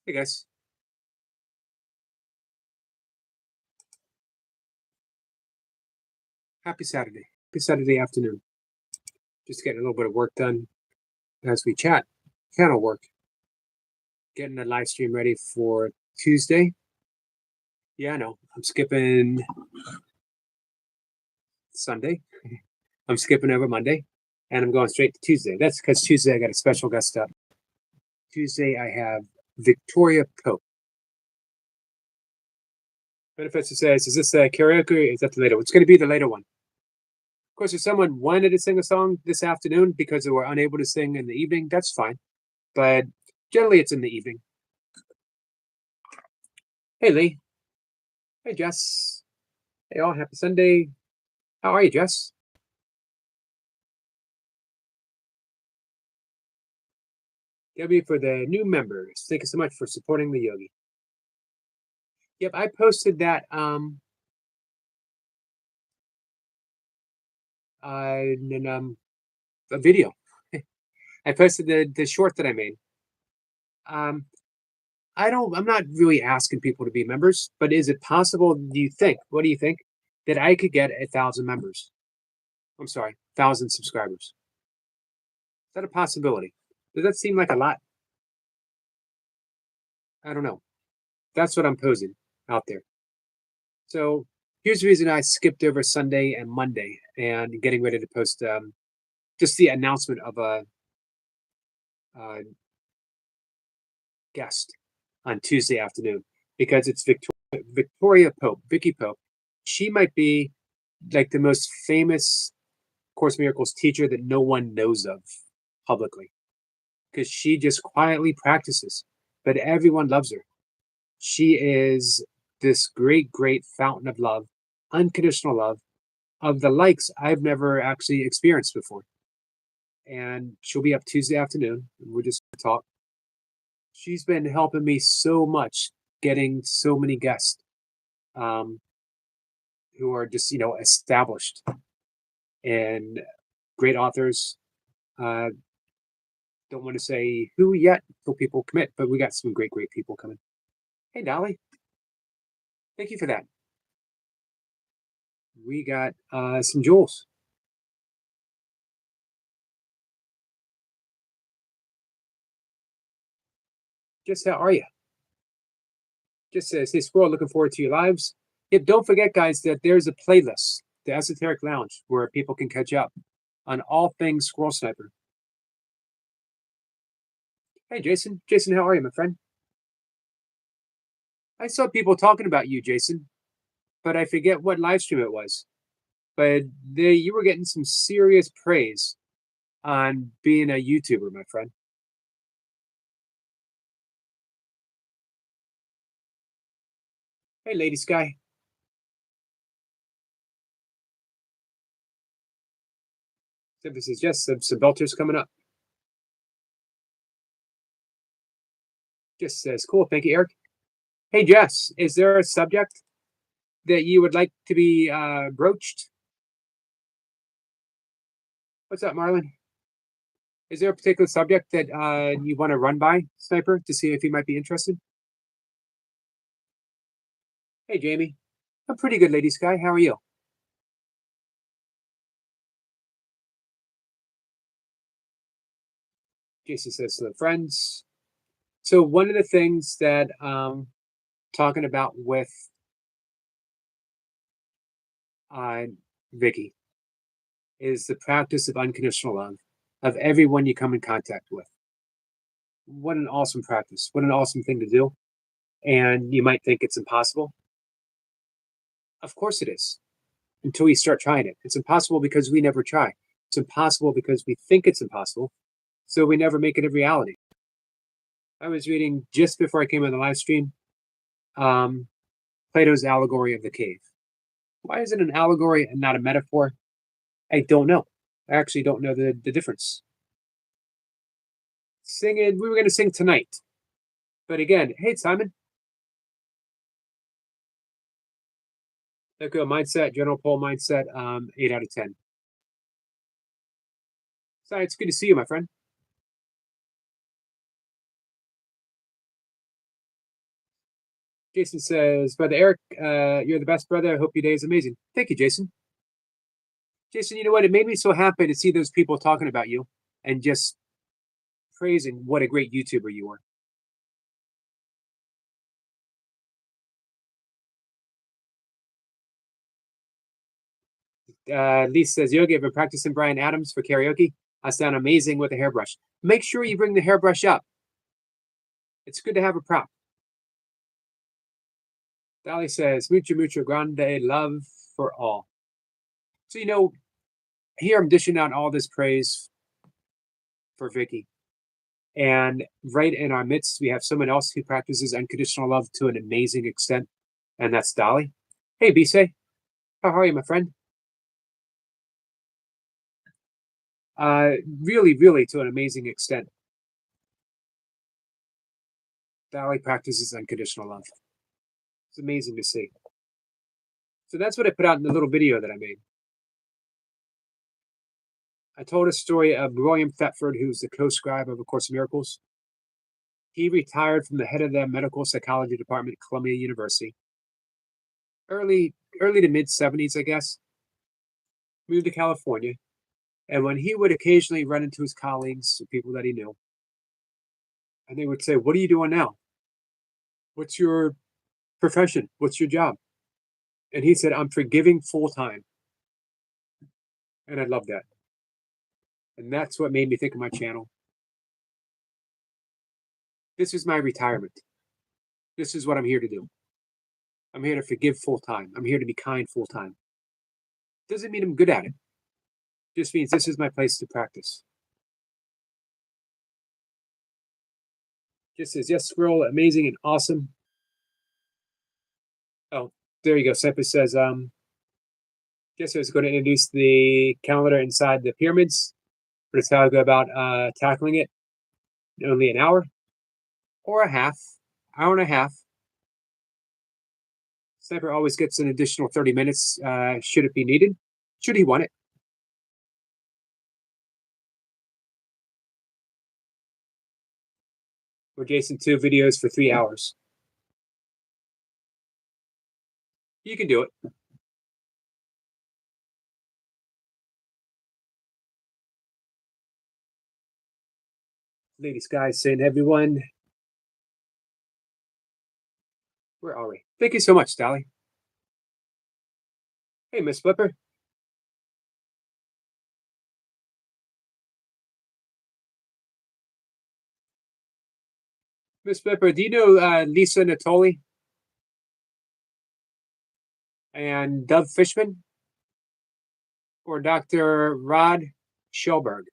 Hey guys, happy Saturday. Happy Saturday afternoon. Just getting a little bit of work done as we chat. Piano work. Getting the live stream ready for Tuesday. Yeah, I know. I'm skipping Sunday. I'm skipping over Monday. And I'm going straight to Tuesday. That's because Tuesday I got a special guest up. Tuesday I have Victoria Pope. Benefits says, is this a karaoke or is that the later one? It's going to be the later one. Of course, if someone wanted to sing a song this afternoon because they were unable to sing in the evening, that's fine. But generally it's in the evening. Hey Lee. Hey Jess. Hey all, happy Sunday. How are you, Jess? Gabby, for the new members, thank you so much for supporting the yogi. Yep, I posted that in a video. I posted the short that I made. Um, I'm not really asking people to be members, but is it possible? Do you think? What do you think that I could get 1,000 members? I'm sorry, 1,000 subscribers. Is that a possibility? Does that seem like a lot? I don't know. That's what I'm posing out there. So here's the reason I skipped over Sunday and Monday and getting ready to post just the announcement of a guest on Tuesday afternoon because it's Victoria Pope, Vicky Pope. She might be like the most famous Course in Miracles teacher that no one knows of publicly because she just quietly practices, but everyone loves her. She is this great, great fountain of love, unconditional love of the likes I've never actually experienced before. And she'll be up Tuesday afternoon. And we're just gonna talk. She's been helping me so much, getting so many guests um, who are just established and great authors. Uh, don't want to say who yet until people commit, but we got some great, great people coming. Hey, Dolly, thank you for that. We got some jewels. Just how are you? Just say squirrel. Looking forward to your lives. Yep, don't forget, guys, that there's a playlist, the Esoteric Lounge, where people can catch up on all things Squirrel Sniper. Hey, Jason. Jason, how are you, my friend? I saw people talking about you, Jason, but I forget what live stream it was. But you were getting some serious praise on being a YouTuber, my friend. Hey, Lady Sky. This is just some belters coming up. Just says, cool. Thank you, Eric. Hey, Jess, is there a subject that you would like to be broached? What's up, Marlon? Is there a particular subject that you want to run by Sniper to see if he might be interested? Hey, Jamie. I'm pretty good, Lady Sky. How are you? Jason says, so friends. So one of the things that talking about with uh, Vicky is the practice of unconditional love of everyone you come in contact with. What an awesome practice. What an awesome thing to do. And you might think it's impossible. Of course it is, until we start trying it. It's impossible because we never try. It's impossible because we think it's impossible. So we never make it a reality. I was reading just before I came on the live stream um, Plato's allegory of the cave. Why is it an allegory and not a metaphor? I don't know. I actually don't know the difference. Singing, we were going to sing tonight. But again, hey, Simon. Echo mindset, general poll mindset, 8 out of 10. So it's good to see you, my friend. Jason says, Brother Eric, you're the best brother. I hope your day is amazing. Thank you, Jason. Jason, you know what? It made me so happy to see those people talking about you and just praising what a great YouTuber you are. Lisa says, Yogi, I've been practicing Brian Adams for karaoke. I sound amazing with a hairbrush. Make sure you bring the hairbrush up. It's good to have a prop. Dolly says, mucho, mucho grande love for all. So, you know, here I'm dishing out all this praise for Vicky. And right in our midst, we have someone else who practices unconditional love to an amazing extent, and that's Dolly. Hey, Bisay, how are you, my friend? Really, really to an amazing extent. Dolly practices unconditional love. It's amazing to see. So that's what I put out in the little video that I made. I told a story of William Thetford, who's the co-scribe of A Course in Miracles. He retired from the head of the medical psychology department at Columbia University. Early to mid 70s, I guess. Moved to California. And when he would occasionally run into his colleagues, people that he knew, and they would say, what are you doing now? What's your profession? What's your job? And he said, I'm forgiving full time. And I love that. And that's what made me think of my channel. This is my retirement. This is what I'm here to do. I'm here to forgive full time. I'm here to be kind full time. Doesn't mean I'm good at it. Just means this is my place to practice. Just says, yes, squirrel, amazing and awesome. Oh, there you go. Sepa says, guess I was going to introduce the calendar inside the pyramids, but it's how I go about tackling it in only an hour or a half, hour and a half. Sniper always gets an additional 30 minutes should it be needed, should he want it. Or Jason, 2 videos for 3 hours. You can do it. Lady Sky saying, everyone, where are we? Thank you so much, Dolly. Hey, Miss Flipper. Miss Flipper, do you know Lisa Natoli and Dove Fishman or Dr. Rod Schellberg?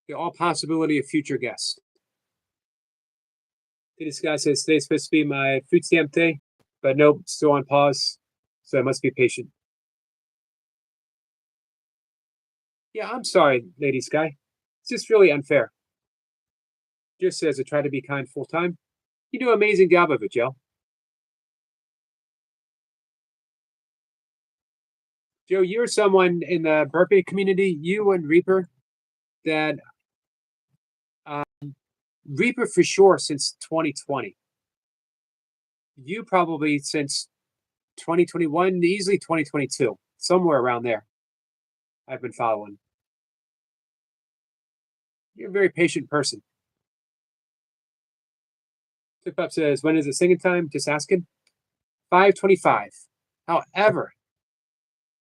The all possibility of future guests. This guy says today's supposed to be my food stamp day, but nope, still on pause, so I must be patient. Yeah, I'm sorry, Lady Sky. It's just really unfair. Just says I try to be kind full time. You do an amazing job of it, Joe. Joe, you're someone in the burpee community, you and Reaper, that Reaper for sure since 2020. You probably since 2021, easily 2022, somewhere around there. I've been following. You're a very patient person. Tip Up says, when is it singing time? Just asking. 5:25. However,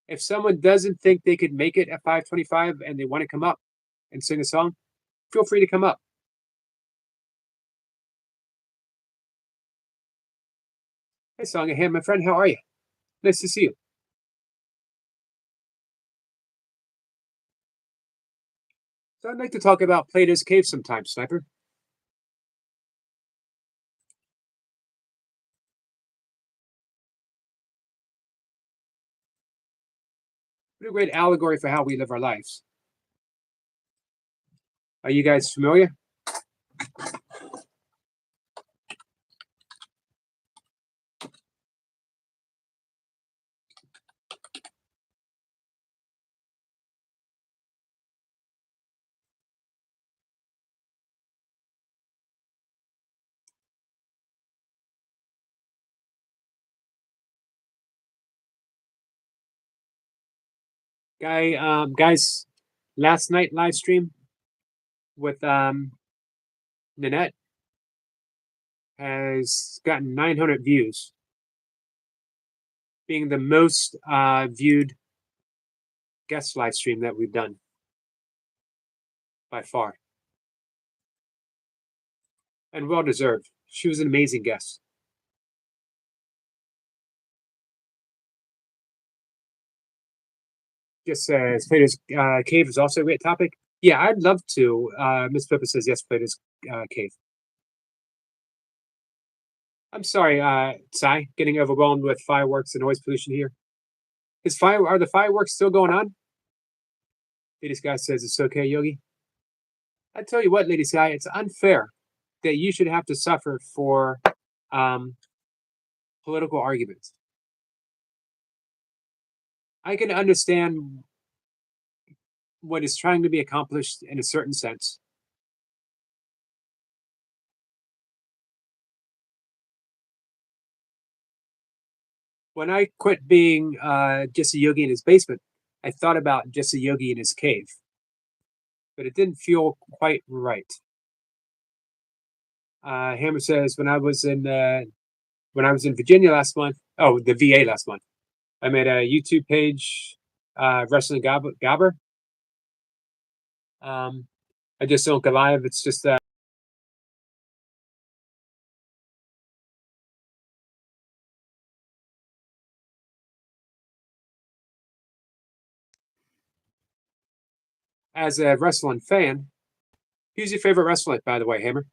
if someone doesn't think they could make it at 5:25 and they want to come up and sing a song, feel free to come up. Hey, Songahan, my friend, how are you? Nice to see you. So I'd like to talk about Plato's Cave sometime, Sniper. What a great allegory for how we live our lives. Are you guys familiar? Guys, last night live stream with Nanette has gotten 900 views, being the most viewed guest live stream that we've done by far, and well deserved. She was an amazing guest. Just says Plato's Cave is also a great topic. Yeah, I'd love to. Miss Pippa says yes, Plato's Cave. I'm sorry, Sai, getting overwhelmed with fireworks and noise pollution here. Are the fireworks still going on? Lady Sky says it's okay, Yogi. I tell you what, Lady Sky, it's unfair that you should have to suffer for political arguments. I can understand what is trying to be accomplished in a certain sense. When I quit being just a yogi in his basement, I thought about just a yogi in his cave, but it didn't feel quite right. Hammer says when I was in Virginia last month, the VA last month, I made a YouTube page, Wrestling Gabber. I just don't go live. It's just as a wrestling fan. Who's your favorite wrestler, by the way, Hammer?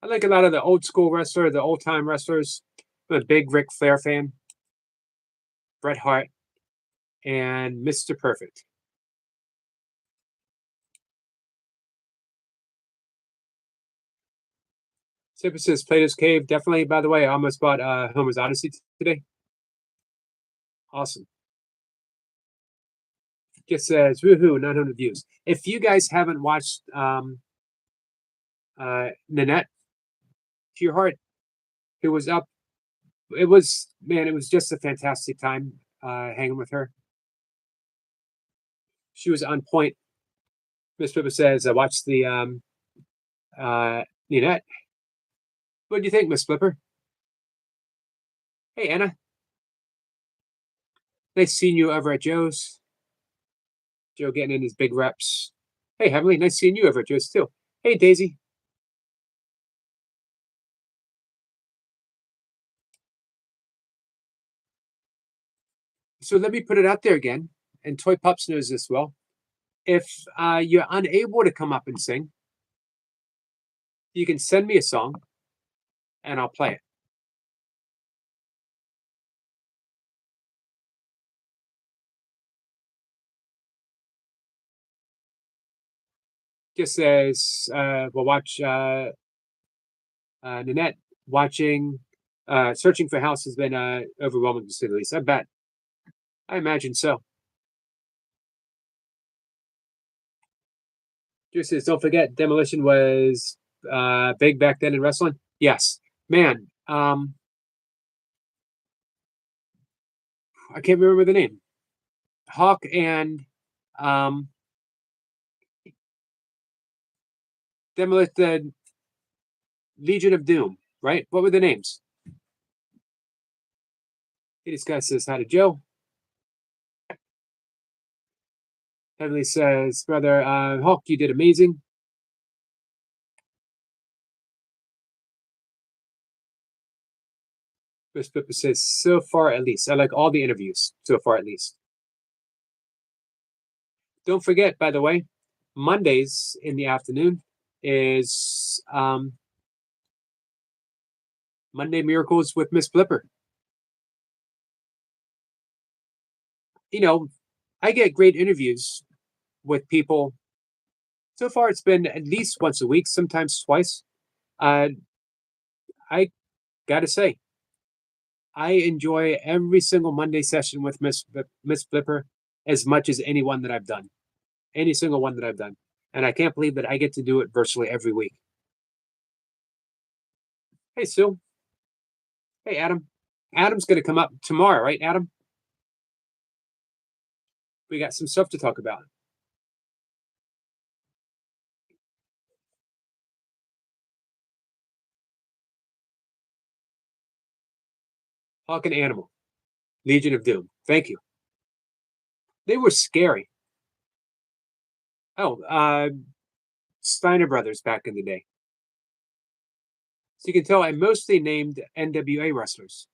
I like a lot of the old school wrestler, the old time wrestlers. I'm a big Ric Flair fan, Bret Hart, and Mr. Perfect. Sipper says Plato's Cave. Definitely, by the way, I almost bought Homer's Odyssey today. Awesome. Just says, woohoo, 900 views. If you guys haven't watched Nanette to your heart, who was up, it was just a fantastic time hanging with her. She was on point. Miss Pippa says, I watched the Nanette. What do you think, Miss Flipper? Hey, Anna. Nice seeing you over at Joe's. Joe getting in his big reps. Hey, Heavenly, nice seeing you over at Joe's too. Hey, Daisy. So let me put it out there again, and Toy Pups knows this well. If you're unable to come up and sing, you can send me a song, and I'll play it. Just as we'll watch Nanette watching, searching for house has been overwhelming to say the least. I bet. I imagine so. Just says, don't forget, Demolition was big back then in wrestling. Yes, man. I can't remember the name. Hawk and Demolition, Legion of Doom, right? What were the names? This guy says hi to Joe. Heavenly says, brother Hawk, you did amazing. Chris Pippa says, so far at least. I like all the interviews, so far at least. Don't forget, by the way, Mondays in the afternoon is Monday Miracles with Miss Flipper. You know, I get great interviews with people. So far, it's been at least once a week, sometimes twice. I Gotta say, I enjoy every single Monday session with Miss Flipper as much as any one that I've done. Any single one that I've done. And I can't believe that I get to do it virtually every week. Hey, Sue. Hey, Adam. Adam's going to come up tomorrow, right, Adam? We got some stuff to talk about. Hawk and Animal, Legion of Doom. Thank you. They were scary. Oh, Steiner Brothers back in the day. So you can tell I mostly named NWA wrestlers,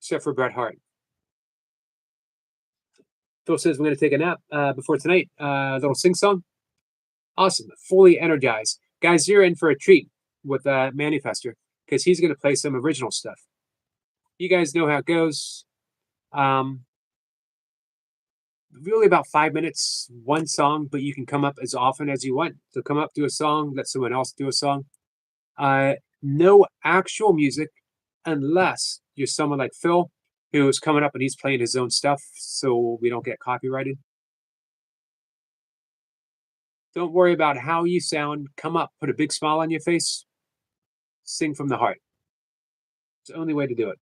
except for Bret Hart. Phil says we're going to take a nap before tonight. Little sing song. Awesome. Fully energized. Guys, you're in for a treat with Manifester because he's going to play some original stuff. You guys know how it goes. Really about 5 minutes, one song, but you can come up as often as you want. So come up, do a song, let someone else do a song. No actual music unless you're someone like Phil who is coming up and he's playing his own stuff so we don't get copyrighted. Don't worry about how you sound. Come up, put a big smile on your face, sing from the heart. It's the only way to do it.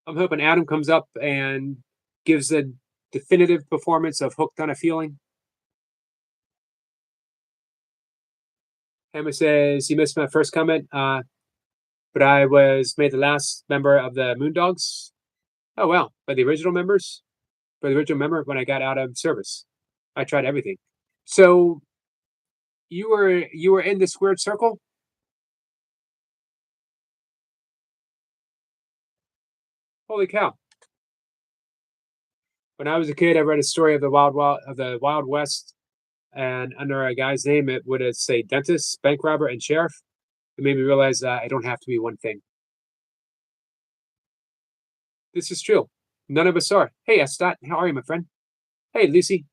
I'm hoping Adam comes up and gives a definitive performance of Hooked on a Feeling. Hammer says he missed my first comment, but I was made the last member of the Moondogs. Oh wow, by the original members, by the original member when I got out of service. I tried everything. So you were in the squared circle. Holy cow! When I was a kid, I read a story of the Wild West, and under a guy's name, it would say dentist, bank robber, and sheriff. It made me realize I don't have to be one thing. This is true. None of us are. Hey, Estat, how are you, my friend? Hey, Lucy.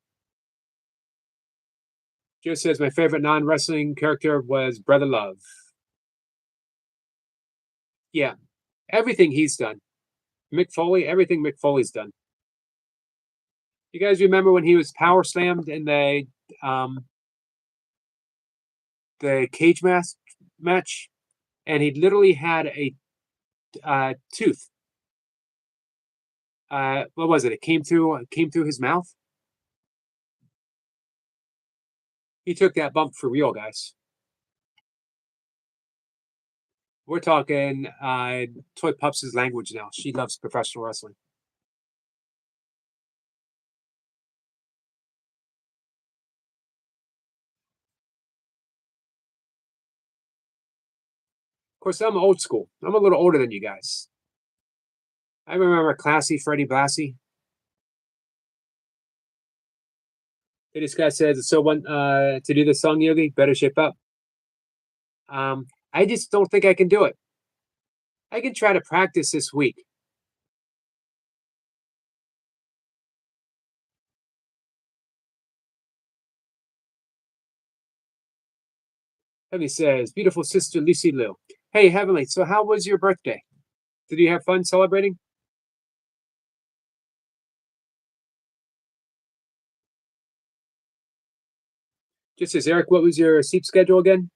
Joe says my favorite non-wrestling character was Brother Love. Yeah, everything he's done. Mick Foley, everything Mick Foley's done. You guys remember when he was power slammed in the cage match, and he literally had a tooth. What was it? It came through his mouth. He took that bump for real, guys. We're talking Toy Pups' language now. She loves professional wrestling. Of course, I'm old school. I'm a little older than you guys. I remember Classy Freddie Blassie. This guy says, so one to do the song, Yogi, better shape up. I just don't think I can do it. I can try to practice this week. Heavenly says, beautiful sister Lucy Lou. Hey, Heavenly, so how was your birthday? Did you have fun celebrating? Just says, Eric, what was your sleep schedule again?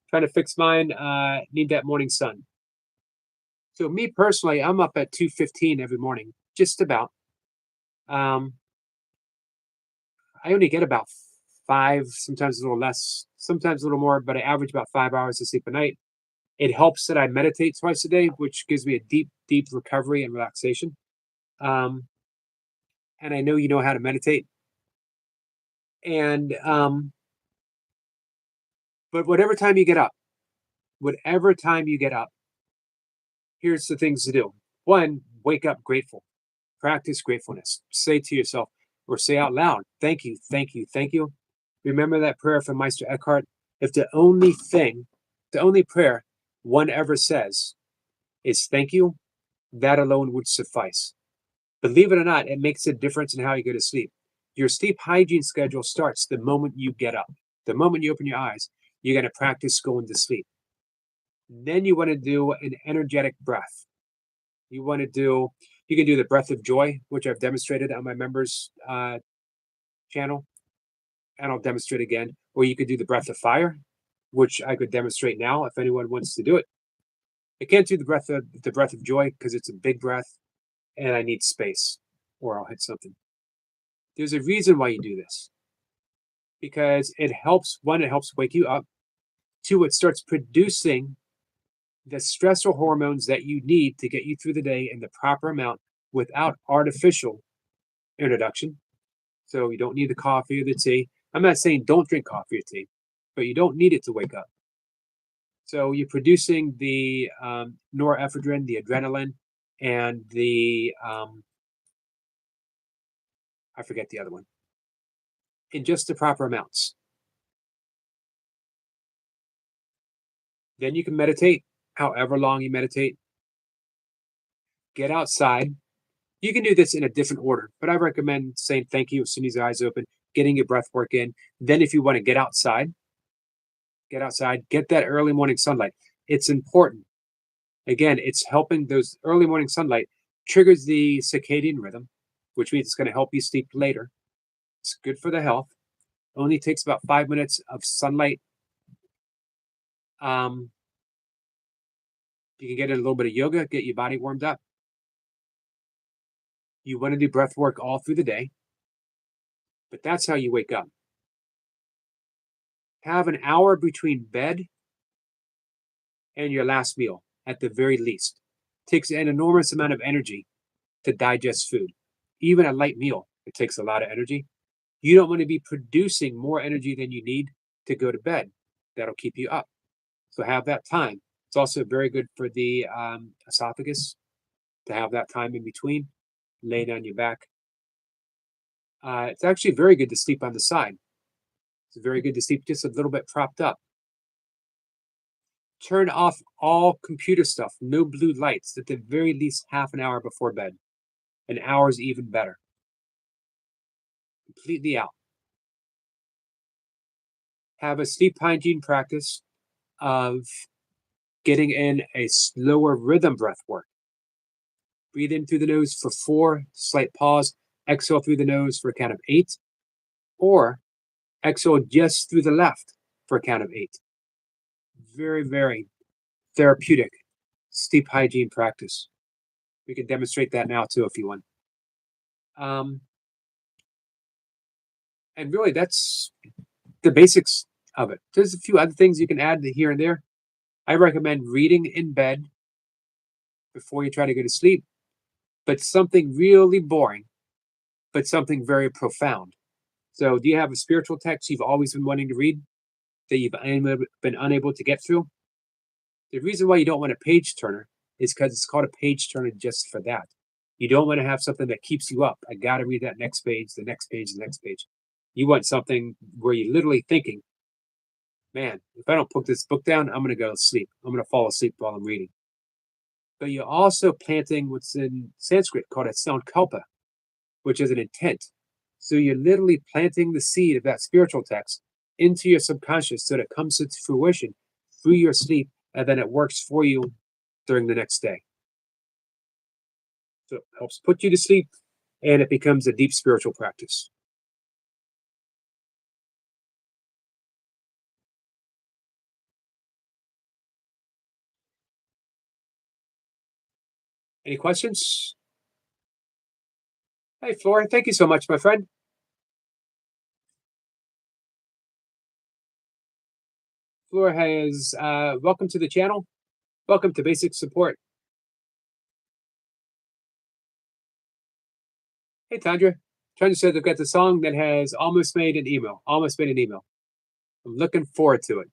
Trying to fix mine. Need that morning sun. So me personally, I'm up at 2:15 every morning, just about. I only get about 5, sometimes a little less, sometimes a little more, but I average about 5 hours of sleep a night. It helps that I meditate twice a day, which gives me a deep, deep recovery and relaxation. And I know you know how to meditate. And but whatever time you get up, here's the things to do. One, wake up grateful. Practice gratefulness. Say to yourself or say out loud, thank you, thank you, thank you. Remember that prayer from Meister Eckhart? If the only prayer one ever says is thank you, that alone would suffice. Believe it or not, it makes a difference in how you go to sleep. Your sleep hygiene schedule starts the moment you get up. The moment you open your eyes, you're going to practice going to sleep. Then you want to do an energetic breath. You can do the breath of joy, which I've demonstrated on my members channel, and I'll demonstrate again. Or you could do the breath of fire, which I could demonstrate now if anyone wants to do it. I can't do the breath of joy because it's a big breath and I need space or I'll hit something. There's a reason why you do this. Because it helps, one, it helps wake you up. Two, it starts producing the stressor hormones that you need to get you through the day in the proper amount without artificial introduction. So you don't need the coffee or the tea. I'm not saying don't drink coffee or tea, but you don't need it to wake up. So you're producing the norepinephrine, the adrenaline, and the I forget the other one, in just the proper amounts. Then you can meditate, however long you meditate. Get outside. You can do this in a different order, but I recommend saying thank you as soon as your eyes open, getting your breath work in. Then, if you want to get outside, get that early morning sunlight. It's important. Again, it's helping those early morning sunlight triggers the circadian rhythm, which means it's going to help you sleep later. It's good for the health. Only takes about 5 minutes of sunlight. You can get in a little bit of yoga, get your body warmed up. You want to do breath work all through the day, but that's how you wake up. Have an hour between bed and your last meal at the very least. Takes an enormous amount of energy to digest food. Even a light meal, it takes a lot of energy. You don't want to be producing more energy than you need to go to bed. That'll keep you up. So have that time. It's also very good for the esophagus to have that time in between. Lay down your back. It's actually very good to sleep on the side. It's very good to sleep just a little bit propped up. Turn off all computer stuff, no blue lights, at the very least half an hour before bed. An hour is even better. Completely out. Have a sleep hygiene practice of getting in a slower rhythm breath work. Breathe in through the nose for 4, slight pause, exhale through the nose for a count of 8, or exhale just through the left for a count of 8. Very, very therapeutic sleep hygiene practice. We can demonstrate that now too if you want. And really, that's the basics of it. There's a few other things you can add here and there. I recommend reading in bed before you try to go to sleep, but something really boring, but something very profound. So, do you have a spiritual text you've always been wanting to read that you've been unable to get through? The reason why you don't want a page turner is because it's called a page turner just for that. You don't want to have something that keeps you up. I got to read that next page, the next page, the next page. You want something where you're literally thinking, man, if I don't put this book down, I'm going to go to sleep. I'm going to fall asleep while I'm reading. But you're also planting what's in Sanskrit called a sankalpa, which is an intent. So you're literally planting the seed of that spiritual text into your subconscious so that it comes to fruition through your sleep, and then it works for you during the next day. So it helps put you to sleep, and it becomes a deep spiritual practice. Any questions? Hey, Flora, thank you so much, my friend. Flora has welcome to the channel. Welcome to Basic Support. Hey, Tandra. Tandra said they've got the song that has almost made an email. Almost made an email. I'm looking forward to it.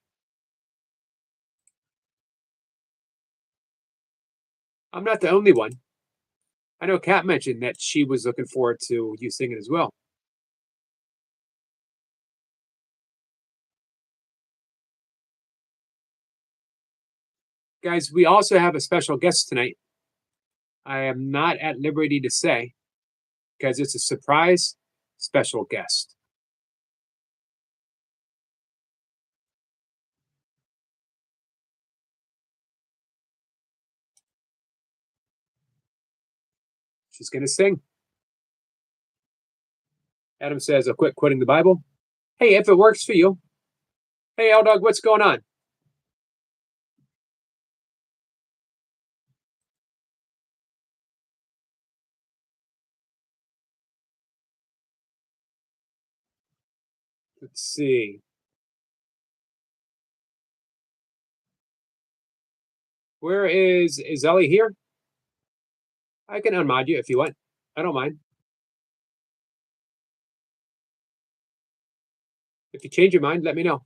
I'm not the only one. I know Kat mentioned that she was looking forward to you singing as well. Guys, we also have a special guest tonight. I am not at liberty to say, because it's a surprise special guest. She's going to sing. Adam says, I'll quit quoting the Bible. Hey, if it works for you. Hey, L Dog, what's going on? Let's see. Where is Ellie here? I can unmod you if you want. I don't mind. If you change your mind, let me know.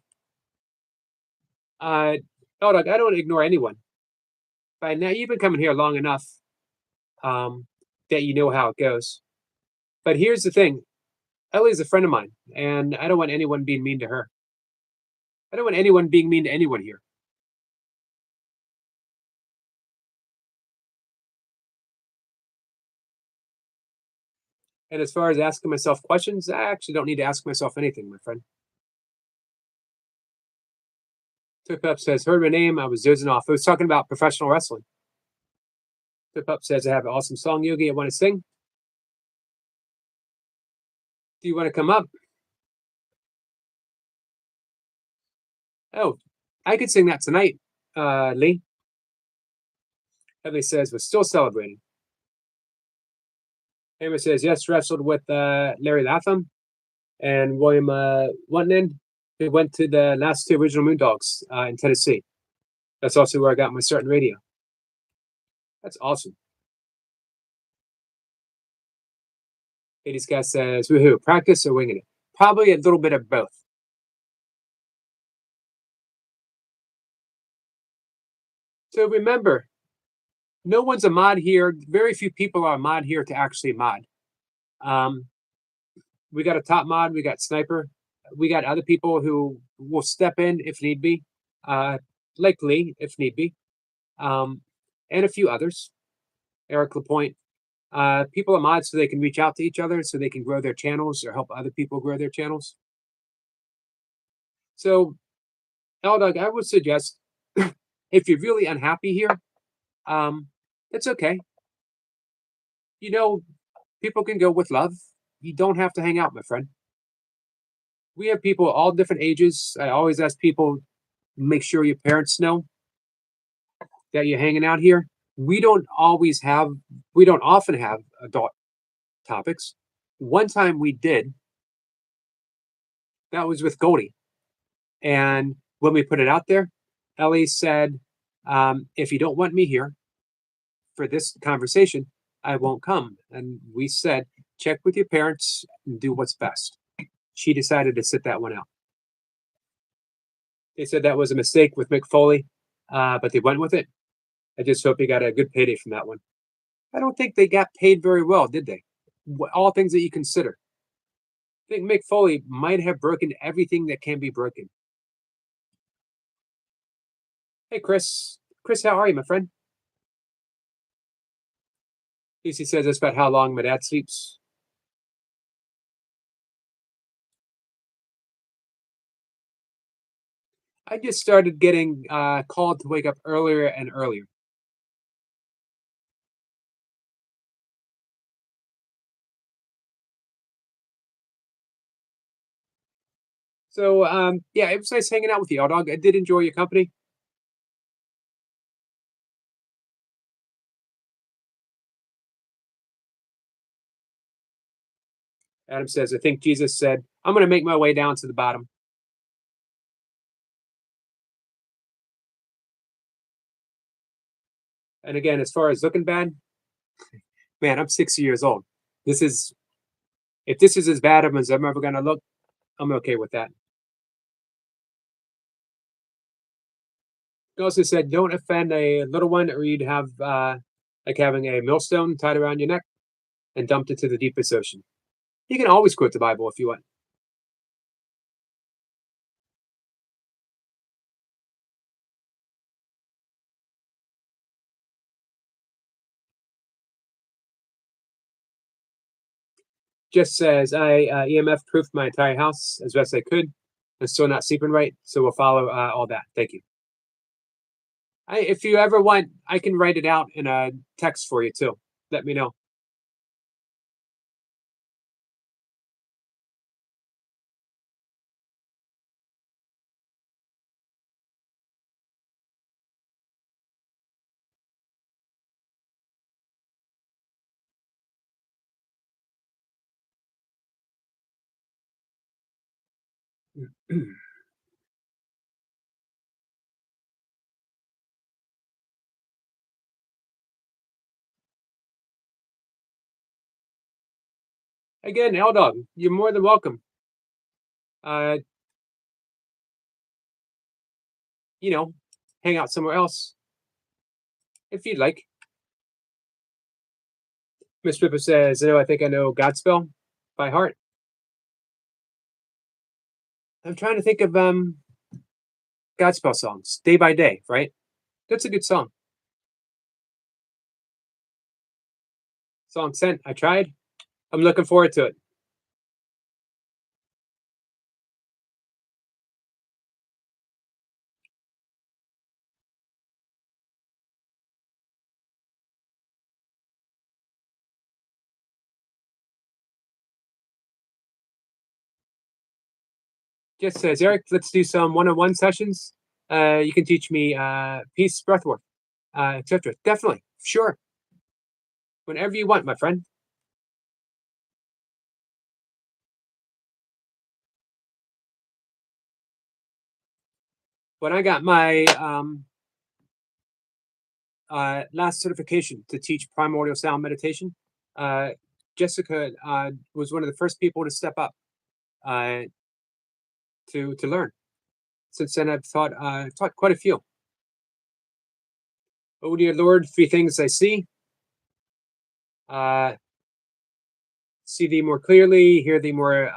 L Dog, I don't ignore anyone. By now, you've been coming here long enough that you know how it goes. But here's the thing. Ellie's a friend of mine, and I don't want anyone being mean to her. I don't want anyone being mean to anyone here. And as far as asking myself questions, I actually don't need to ask myself anything, my friend. Tip Up says, heard my name, I was dozing off. I was talking about professional wrestling. Tip Up says, I have an awesome song, Yogi, I want to sing. Do you want to come up? Oh, I could sing that tonight, Lee. Heavy says, we're still celebrating. Hammer says, yes, wrestled with Larry Latham and William Wunton, who went to the last two original Moondogs in Tennessee. That's also where I got my start in radio. That's awesome. 80s guy says, woohoo, practice or winging it? Probably a little bit of both. So remember, no one's a mod here. Very few people are a mod here to actually mod. We got a top mod, we got Sniper, we got other people who will step in if need be, like Lee, if need be, and a few others. Eric Lapointe. People are mods so they can reach out to each other, so they can grow their channels or help other people grow their channels. So, Eldog, I would suggest if you're really unhappy here, it's okay. You know, people can go with love. You don't have to hang out, my friend. We have people all different ages. I always ask people, make sure your parents know that you're hanging out here. We don't often have adult topics. One time we did, that was with Goldie. And when we put it out there, Ellie said, if you don't want me here for this conversation, I won't come. And we said, check with your parents and do what's best. She decided to sit that one out. They said that was a mistake with Mick Foley, but they went with it. I just hope he got a good payday from that one. I don't think they got paid very well, did they? All things that you consider. I think Mick Foley might have broken everything that can be broken. Hey, Chris. Chris, how are you, my friend? Lucy says that's about how long my dad sleeps. I just started getting called to wake up earlier and earlier. So, yeah, it was nice hanging out with you, Dog. I did enjoy your company. Adam says, I think Jesus said, I'm going to make my way down to the bottom. And again, as far as looking bad, man, I'm 60 years old. If this is as bad as I'm ever going to look, I'm okay with that. He also said, don't offend a little one, or you'd have like having a millstone tied around your neck and dumped into the deepest ocean. You can always quote the Bible if you want. Just says I EMF proofed my entire house as best I could. I'm still not sleeping right, so we'll follow all that. Thank you. If you ever want, I can write it out in a text for you too. Let me know. Again, L Dog, you're more than welcome. Uh, you know, hang out somewhere else if you'd like. Miss Ripper says, I think I know Godspell by heart. I'm trying to think of Godspell songs. Day by Day, right? That's a good song. Song sent. I tried. I'm looking forward to it. Just says, Eric, let's do some one-on-one sessions. You can teach me peace, breathwork, etc. Definitely. Sure. Whenever you want, my friend. When I got my last certification to teach primordial sound meditation, uh, Jessica was one of the first people to step up uh, to learn. Since then, I've taught quite a few. Oh dear Lord, three things I see: uh, see thee more clearly, hear thee more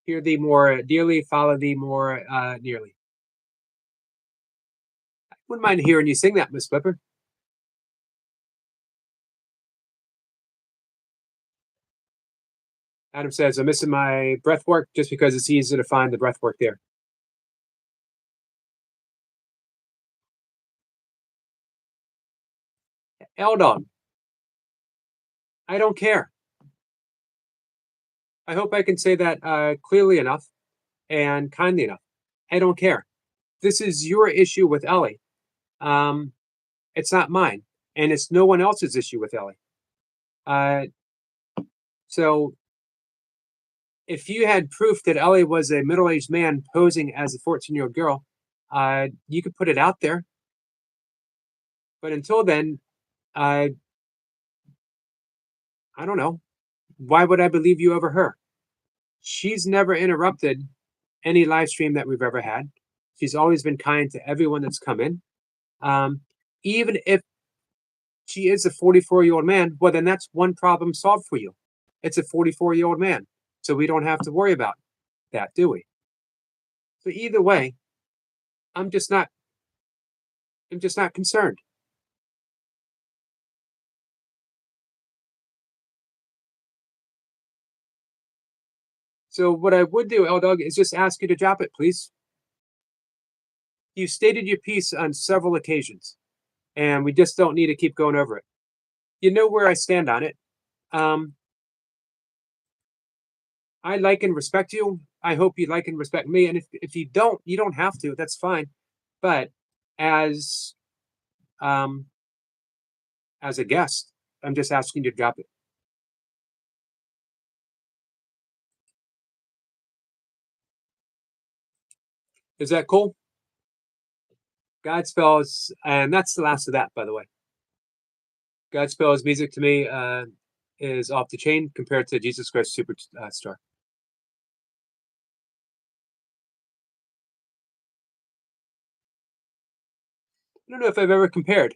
dearly, follow thee more nearly. I wouldn't mind hearing you sing that, Miss Flipper. Adam says, I'm missing my breath work just because it's easy to find the breath work there. Eldon, I don't care. I hope I can say that clearly enough and kindly enough. I don't care. This is your issue with Ellie. Um, it's not mine, and it's no one else's issue with Ellie. Uh, so if you had proof that Ellie was a middle-aged man posing as a 14-year-old girl, you could put it out there. But until then, I don't know. Why would I believe you over her? She's never interrupted any live stream that we've ever had. She's always been kind to everyone that's come in. Um, Even if she is a 44-year-old man, well, then that's one problem solved for you. It's a 44-year-old man. So we don't have to worry about that, do we? So either way, I'm just not concerned. So what I would do, L Dog, is just ask you to drop it, please. You stated your piece on several occasions, and we just don't need to keep going over it. You know where I stand on it. Um, I like and respect you. I hope you like and respect me. And if you don't, you don't have to. That's fine. But as um, as a guest, I'm just asking you to drop it. Is that cool? Godspell is, and that's the last of that, by the way. Godspell's music to me is off the chain compared to Jesus Christ Superstar. I don't know if I've ever compared.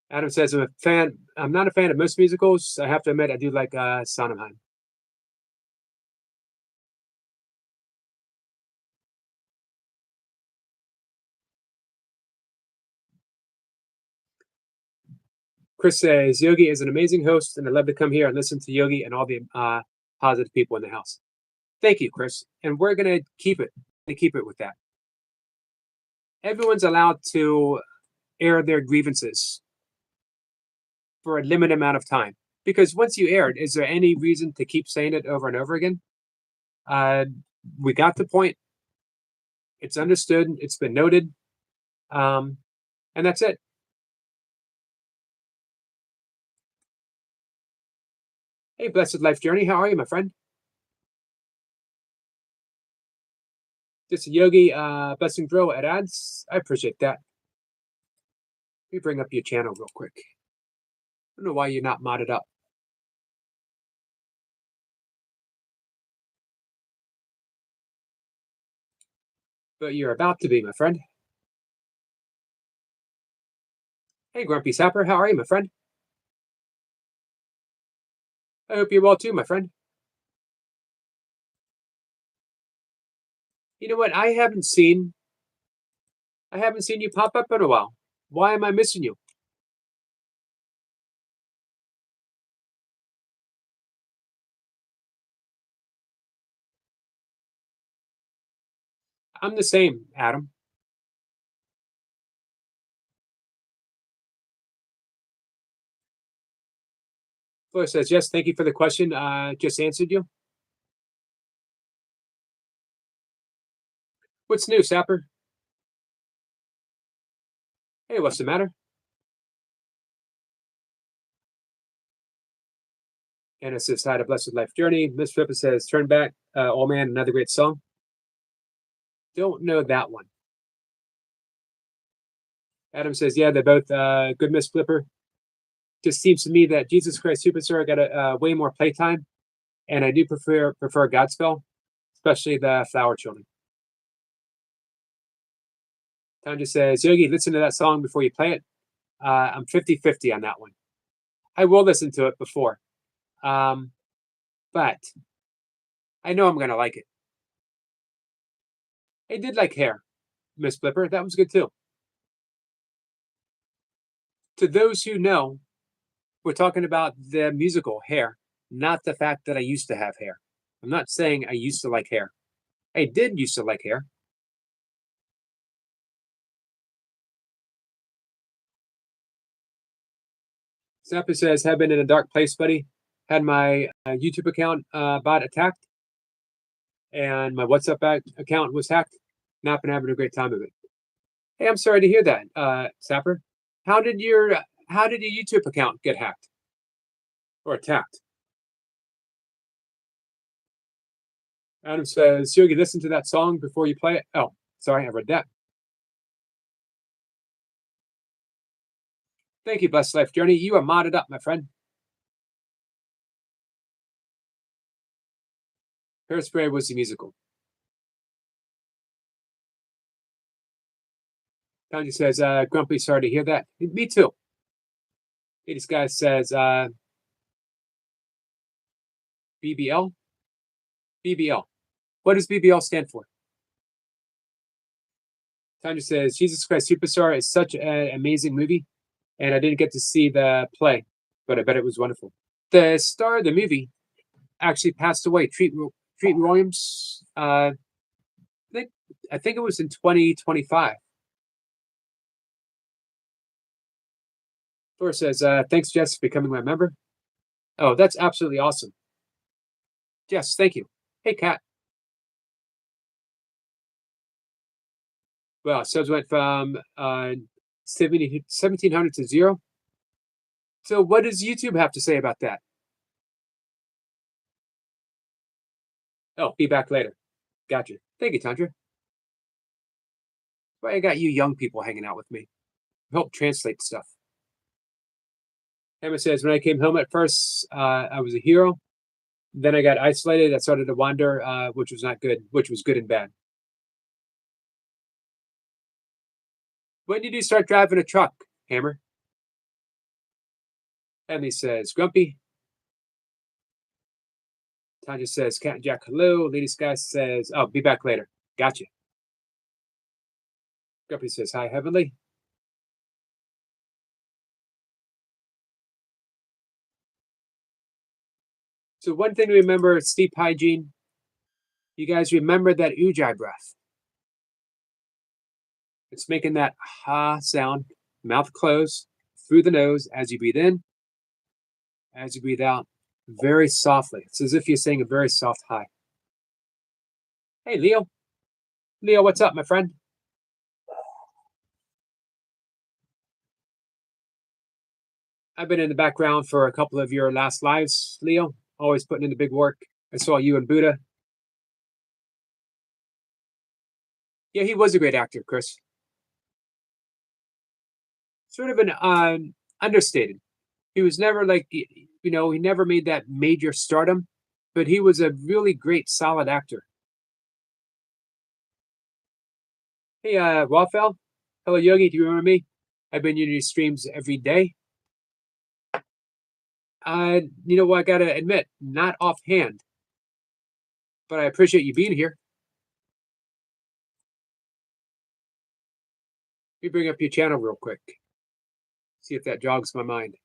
Adam says I'm a fan. I'm not a fan of most musicals. I have to admit, I do like Sondheim. Chris says, Yogi is an amazing host, and I love to come here and listen to Yogi and all the positive people in the house. Thank you, Chris. And we're going to keep it with that. Everyone's allowed to air their grievances for a limited amount of time. Because once you air it, is there any reason to keep saying it over and over again? We got the point. It's understood. It's been noted. And that's it. Hey, Blessed Life Journey. How are you, my friend? This is Yogi Blessing Drill at ads. I appreciate that. Let me bring up your channel real quick. I don't know why you're not modded up. But you're about to be, my friend. Hey, Grumpy Sapper. How are you, my friend? I hope you're well too, my friend. You know what? I haven't seen you pop up in a while. Why am I missing you? I'm the same, Adam. Fleur says, yes, thank you for the question. Just answered you. What's new, Sapper? Hey, what's the matter? Anna says, hi to Blessed Life Journey. Miss Flipper says, turn back. Oh man, another great song. Don't know that one. Adam says, yeah, they're both good, Miss Flipper. Just seems to me that Jesus Christ Superstar got a way more playtime, and I do prefer Godspell, especially the Flower Children. Tanja says, Yogi, listen to that song before you play it. I'm 50-50 on that one. I will listen to it before. But I know I'm going to like it. I did like Hair, Miss Flipper. That was good too. To those who know, we're talking about the musical Hair, not the fact that I used to have hair. I'm not saying I used to like Hair. I did used to like Hair. Zappa says, have been in a dark place, buddy. Had my YouTube account bot attacked, and my WhatsApp account was hacked. Not been having a great time of it. Hey, I'm sorry to hear that, Sapper. How did your YouTube account get hacked or attacked? Adam says, Yogi, listen to that song before you play it. Oh, sorry, I read that. Thank you, Blessed Life Journey. You are modded up, my friend. Hairspray was the musical. Tanya says, Grumpy, sorry to hear that. Me too. Hey, this guy says, BBL? BBL. What does BBL stand for? Tanya says, Jesus Christ Superstar is such an amazing movie, and I didn't get to see the play, but I bet it was wonderful. The star of the movie actually passed away. Treat Williams, I think it was in 2025. Thor says, thanks, Jess, for becoming my member. Oh, that's absolutely awesome. Jess, thank you. Hey, Kat. Well, subs went from 1,700 to 0. So what does YouTube have to say about that? Oh, be back later. Gotcha. Thank you, Tundra. Why I got you young people hanging out with me. Help translate stuff. Emma says, when I came home at first, I was a hero. Then I got isolated. I started to wander, which was not good, which was good and bad. When did you start driving a truck, Hammer? Emmy says, Grumpy. Tanya says, Cat and Jack, hello. Lady Sky says, oh, be back later. Gotcha. Grumpy says, hi, Heavenly. So one thing to remember, sleep hygiene. You guys remember that ujjayi breath. It's making that ha sound, mouth closed, through the nose as you breathe in, as you breathe out, very softly. It's as if you're saying a very soft hi. Hey, Leo. Leo, what's up, my friend? I've been in the background for a couple of your last lives, Leo. Always putting in the big work. I saw you and Buddha. Yeah, he was a great actor, Chris. Sort of an understated. He was never like, he never made that major stardom, but he was a really great, solid actor. Hey, Wafel. Hello, Yogi. Do you remember me? I've been in your streams every day. You know what? I gotta admit, not offhand, but I appreciate you being here. Let me bring up your channel real quick. See if that jogs my mind.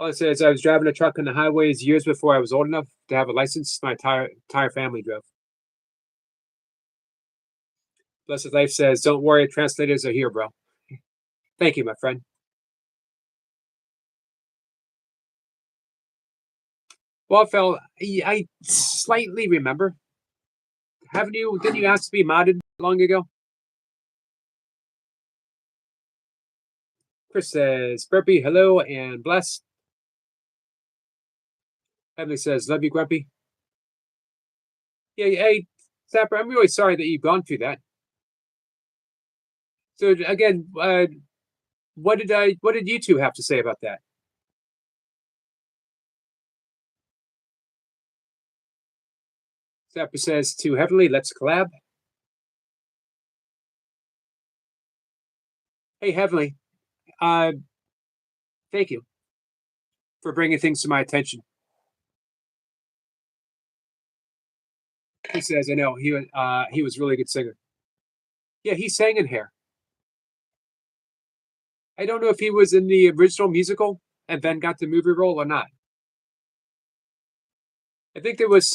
All it says, I was driving a truck on the highways years before I was old enough to have a license. My entire family drove. Blessed Life says, don't worry, translators are here, bro. Thank you, my friend. Well, Phil, I slightly remember. Didn't you ask to be modded long ago? Chris says, Burpee, hello, and bless. Emily says, love you, Grumpy. Yeah, hey, Zapper, I'm really sorry that you've gone through that. So again, what did you two have to say about that? Zapper says to Heavenly, let's collab. Hey, Heavenly, thank you for bringing things to my attention. He says, I know he was a really good singer. Yeah, he sang in Hair. I don't know if he was in the original musical and then got the movie role or not. I think there was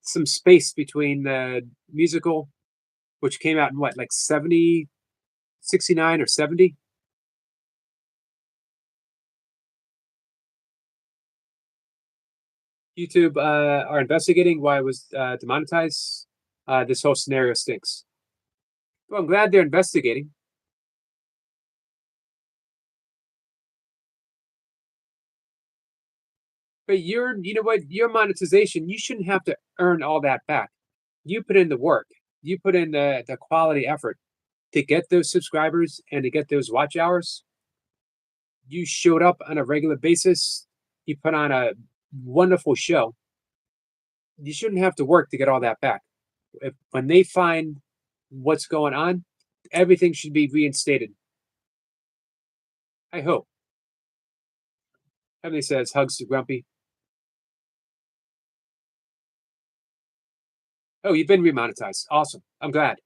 some space between the musical, which came out in what, like 70, 69 or 70? YouTube are investigating why it was demonetized. This whole scenario stinks. Well, I'm glad they're investigating. But you know what, your monetization, you shouldn't have to earn all that back. You put in the work, you put in the quality effort to get those subscribers and to get those watch hours. You showed up on a regular basis. You put on a wonderful show. You shouldn't have to work to get all that back. When they find what's going on, everything should be reinstated. I hope. Emily says, hugs to Grumpy. Oh, you've been remonetized. Awesome. I'm glad.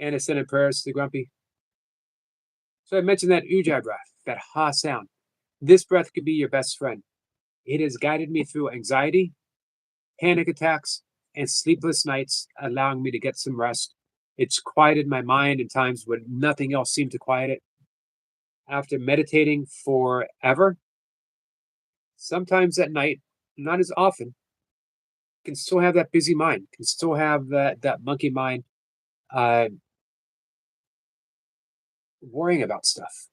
Anna sending prayers to Grumpy. So I mentioned that ujjayi breath, that ha sound. This breath could be your best friend. It has guided me through anxiety, panic attacks, and sleepless nights, allowing me to get some rest. It's quieted my mind in times when nothing else seemed to quiet it. After meditating forever, sometimes at night, not as often, can still have that busy mind, can still have that monkey mind uh, worrying about stuff.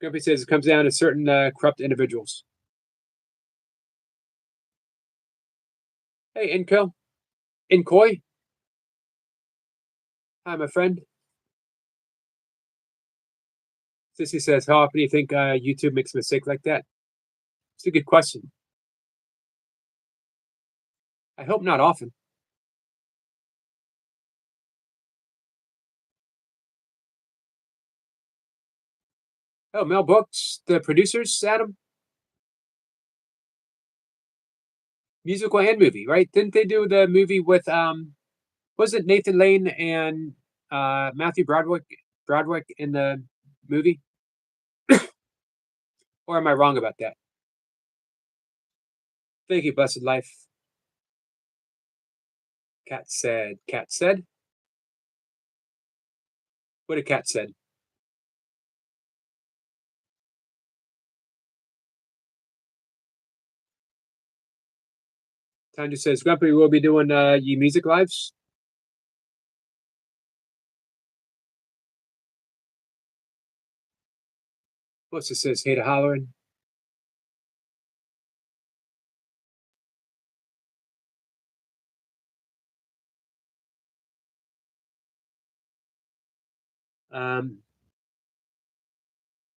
Grumpy says it comes down to certain corrupt individuals. Hey, Inko, Inkoi. Hi, my friend. Sissy says, how often do you think YouTube makes a mistake like that? It's a good question. I hope not often. Oh, Mel Books, the producers, Adam. Musical and movie, right? Didn't they do the movie with was it Nathan Lane and Matthew Broderick in the movie? Or am I wrong about that? Thank you, Blessed Life. Cat said. Cat said. What did Cat said? Tanya says, Grumpy will be doing ye music lives. What's it says? Hey to hollering.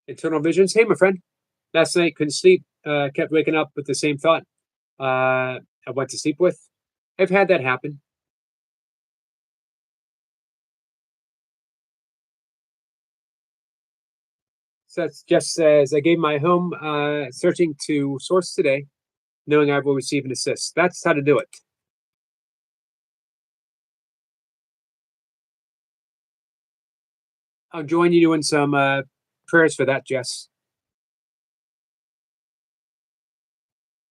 Internal visions. Hey, my friend. Last night couldn't sleep. Kept waking up with the same thought. I went to sleep with. I've had that happen. So it just says I gave my home searching to source today, knowing I will receive an assist. That's how to do it. I'll join you in some prayers for that, Jess.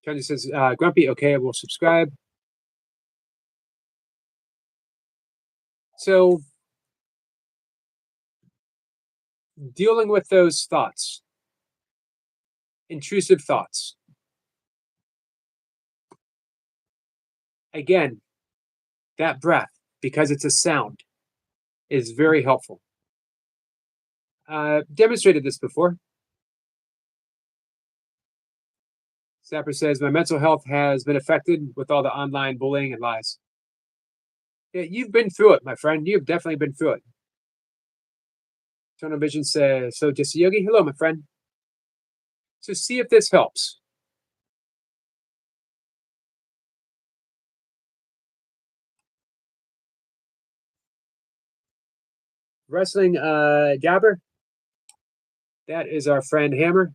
Tony says, Grumpy, okay, I will subscribe. So, dealing with those thoughts, intrusive thoughts. Again, that breath, because it's a sound, is very helpful. Demonstrated this before. Sapper says, my mental health has been affected with all the online bullying and lies. Yeah, you've been through it, my friend. You've definitely been through it. Tunnel Vision says, so Jesse Yogi, hello, my friend. So see if this helps. Wrestling Jabber, that is our friend Hammer.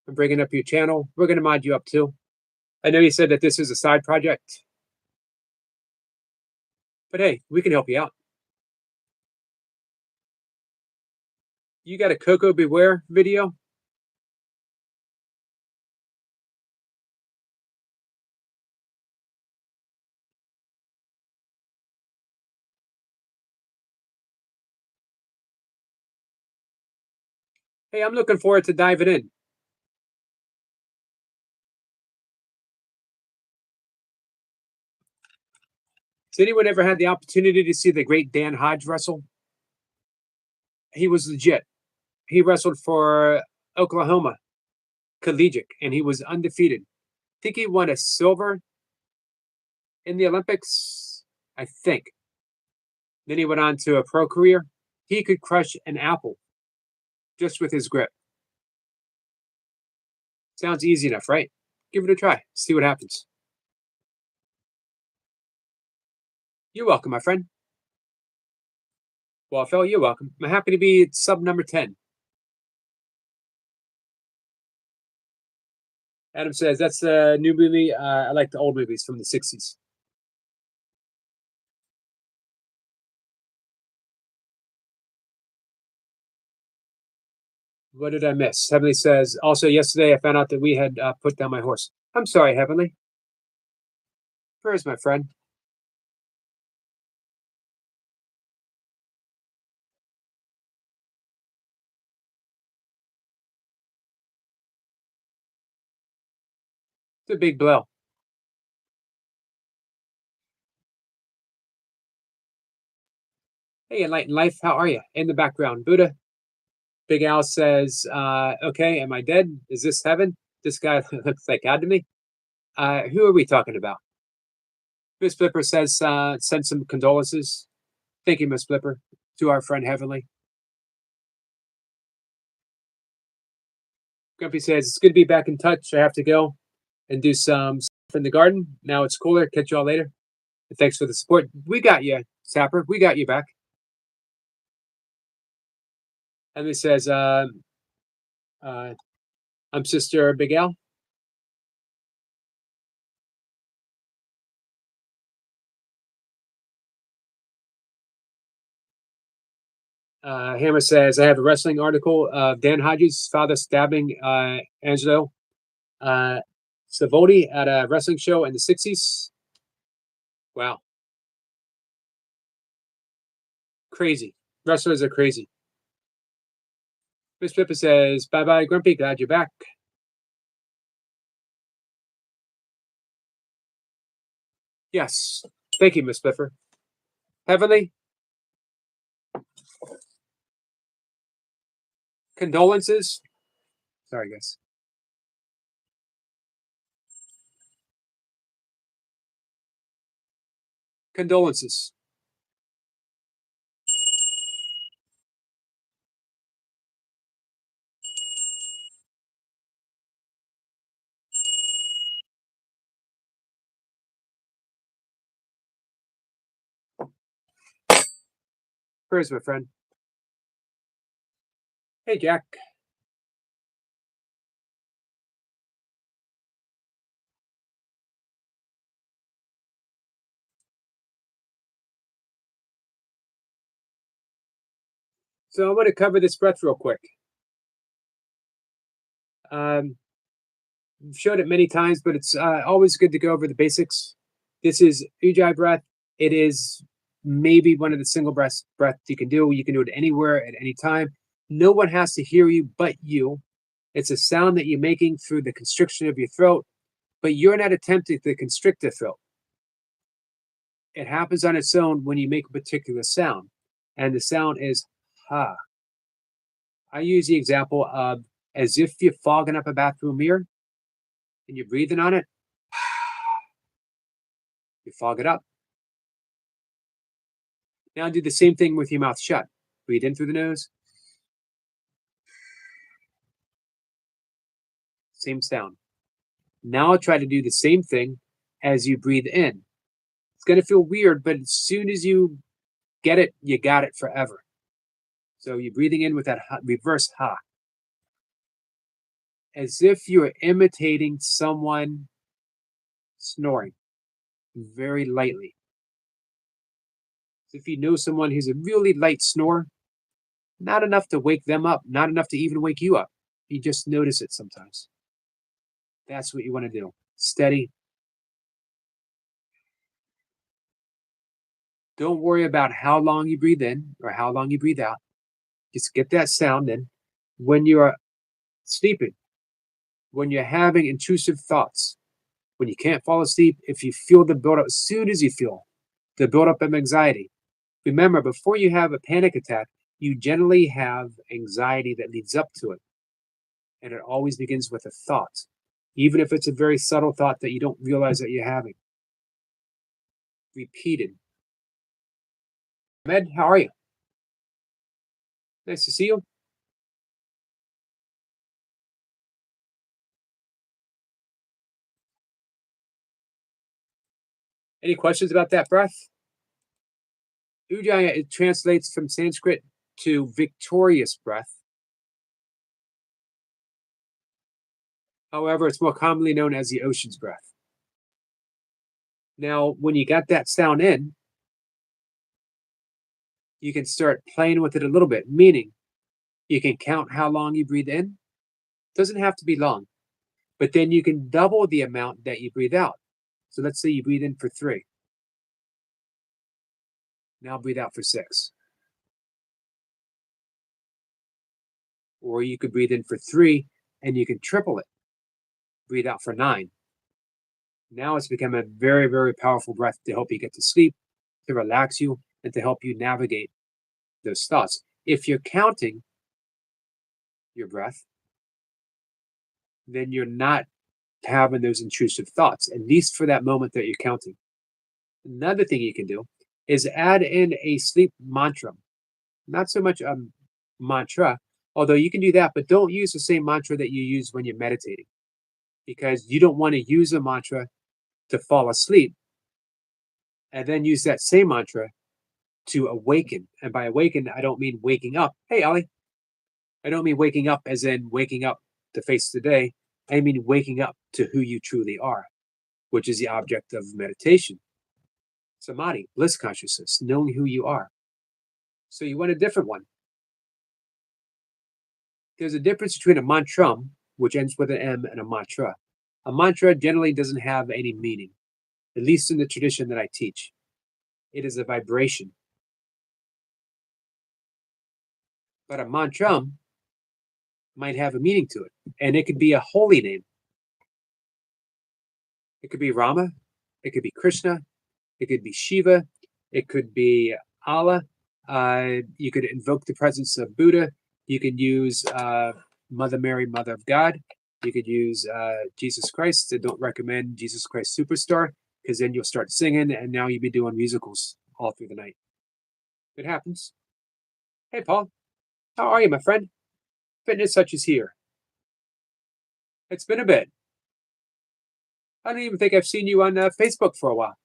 I'm bringing up your channel. We're going to mod you up too. I know you said that this is a side project, but hey, we can help you out. You got a Coco Beware video? Hey, I'm looking forward to diving in. Has anyone ever had the opportunity to see the great Dan Hodge wrestle? He was legit. He wrestled for Oklahoma Collegiate, and he was undefeated. I think he won a silver in the Olympics, I think. Then he went on to a pro career. He could crush an apple just with his grip. Sounds easy enough, right? Give it a try. See what happens. You're welcome, my friend. Well, Phil, you're welcome. I'm happy to be sub number 10. Adam says, that's a new movie. I like the old movies from the 60s. What did I miss? Heavenly says, also yesterday I found out that we had put down my horse. I'm sorry, Heavenly. Prayers, my friend. It's a big blow. Hey, Enlightened Life, how are you? In the background, Buddha. Big Al says, okay, am I dead? Is this heaven? This guy looks like God to me. Who are we talking about? Miss Flipper says, send some condolences. Thank you, Miss Flipper, to our friend Heavenly. Grumpy says, it's good to be back in touch. I have to go and do some stuff in the garden. Now it's cooler. Catch y'all later. And thanks for the support. We got you, Sapper. We got you back. And he says, I'm Sister Big Al. Hammer says, I have a wrestling article of Dan Hodges' father stabbing Angelo Savodi at a wrestling show in the 60s. Wow. Crazy. Wrestlers are crazy. Miss Pippa says, bye bye, Grumpy. Glad you're back. Yes. Thank you, Miss Pippa. Heavenly, condolences. Sorry, guys. Condolences. Prayers, my friend. Hey, Jack. So I'm going to cover this breath real quick. I've showed it many times, but it's always good to go over the basics. This is Ujjayi breath. It is maybe one of the single breath you can do. You can do it anywhere at any time. No one has to hear you but you. It's a sound that you're making through the constriction of your throat, but you're not attempting to constrict the throat. It happens on its own when you make a particular sound, and the sound is ha. I use the example of as if you're fogging up a bathroom mirror and you're breathing on it, you fog it up. Now do the same thing with your mouth shut. Breathe in through the nose. Same sound. Now I'll try to do the same thing as you breathe in. It's going to feel weird, but as soon as you get it, you got it forever. So you're breathing in with that reverse ha. As if you are imitating someone snoring very lightly. As if you know someone who's a really light snorer, not enough to wake them up, not enough to even wake you up. You just notice it sometimes. That's what you want to do. Steady. Don't worry about how long you breathe in or how long you breathe out. Just get that sound in. When you're sleeping, when you're having intrusive thoughts, when you can't fall asleep, if you feel the buildup, as soon as you feel the buildup of anxiety, remember, before you have a panic attack, you generally have anxiety that leads up to it. And it always begins with a thought, even if it's a very subtle thought that you don't realize that you're having. Repeated. Ahmed, how are you? Nice to see you. Any questions about that breath? Ujjayi, it translates from Sanskrit to victorious breath. However, it's more commonly known as the ocean's breath. Now, when you got that sound in, you can start playing with it a little bit, meaning you can count how long you breathe in. Doesn't have to be long, but then you can double the amount that you breathe out. So let's say you breathe in for 3. Now breathe out for 6. Or you could breathe in for 3 and you can triple it. Breathe out for 9. Now it's become a very, very powerful breath to help you get to sleep, to relax you, and to help you navigate those thoughts. If you're counting your breath, then you're not having those intrusive thoughts, at least for that moment that you're counting. Another thing you can do is add in a sleep mantra. Not so much a mantra, although you can do that, but don't use the same mantra that you use when you're meditating, because you don't want to use a mantra to fall asleep and then use that same mantra to awaken. And by awaken, I don't mean waking up. Hey, Ali. I don't mean waking up as in waking up to face the day. I mean waking up to who you truly are, which is the object of meditation. Samadhi, bliss consciousness, knowing who you are. So you want a different one. There's a difference between a mantram, which ends with an M, and a mantra. A mantra generally doesn't have any meaning, at least in the tradition that I teach. It is a vibration. But a mantram might have a meaning to it, and it could be a holy name. It could be Rama, it could be Krishna, it could be Shiva, it could be Allah. You could invoke the presence of Buddha. You could use Mother Mary, Mother of God. You could use Jesus Christ. I don't recommend Jesus Christ Superstar, because then you'll start singing, and now you'll be doing musicals all through the night. It happens. Hey, Paul. How are you, my friend? Fitness Such is here. It's been a bit. I don't even think I've seen you on Facebook for a while.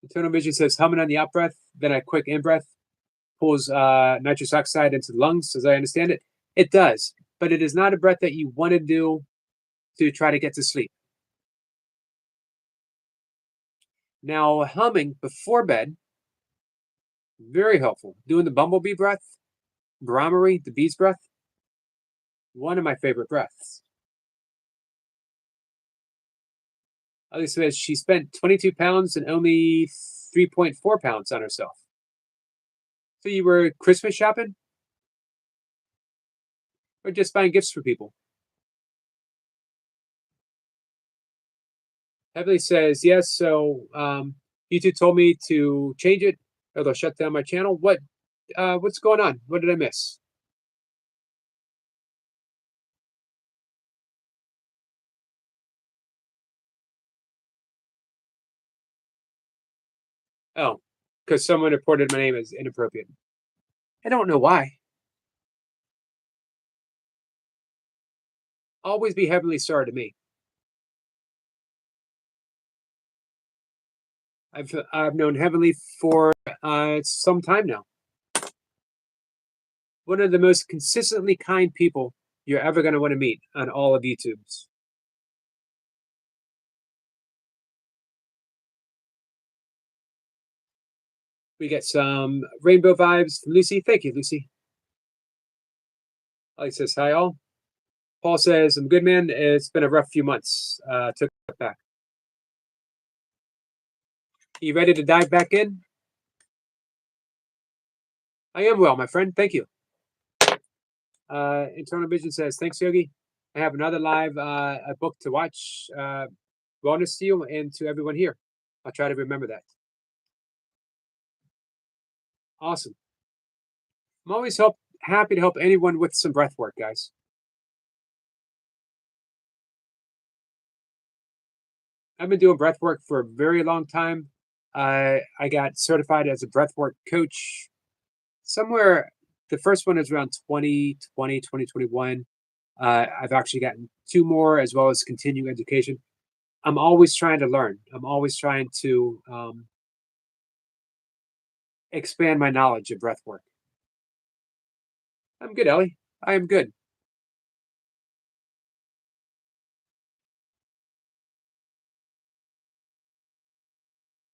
Internal Vision says, humming on the out breath, then a quick in breath pulls nitrous oxide into the lungs, as I understand it. It does, but it is not a breath that you want to do to try to get to sleep. Now, humming before bed, very helpful. Doing the bumblebee breath, Brahmari, the bee's breath, one of my favorite breaths. Ellie says she spent 22 pounds and only 3.4 pounds on herself. So you were Christmas shopping? Or just buying gifts for people? Heavenly says, yes, so YouTube told me to change it, or they'll shut down my channel. What's going on? What did I miss? Oh, because someone reported my name as inappropriate. I don't know why. Always be heavenly star to me. I've known Heavenly for some time now. One of the most consistently kind people you're ever going to want to meet on all of YouTube's. We get some rainbow vibes from Lucy. Thank you, Lucy. Alex says, hi, all. Paul says, I'm good, man. It's been a rough few months. Took it back. You ready to dive back in? I am well, my friend. Thank you. Internal Vision says, thanks, Yogi. I have another live a book to watch. Wellness to you and to everyone here. I'll try to remember that. Awesome. I'm always happy to help anyone with some breath work, guys. I've been doing breath work for a very long time. I got certified as a breathwork coach somewhere. The first one is around 2020, 2021. I've actually gotten two more, as well as continuing education. I'm always trying to learn. I'm always trying to expand my knowledge of breathwork. I'm good, Ellie. I am good.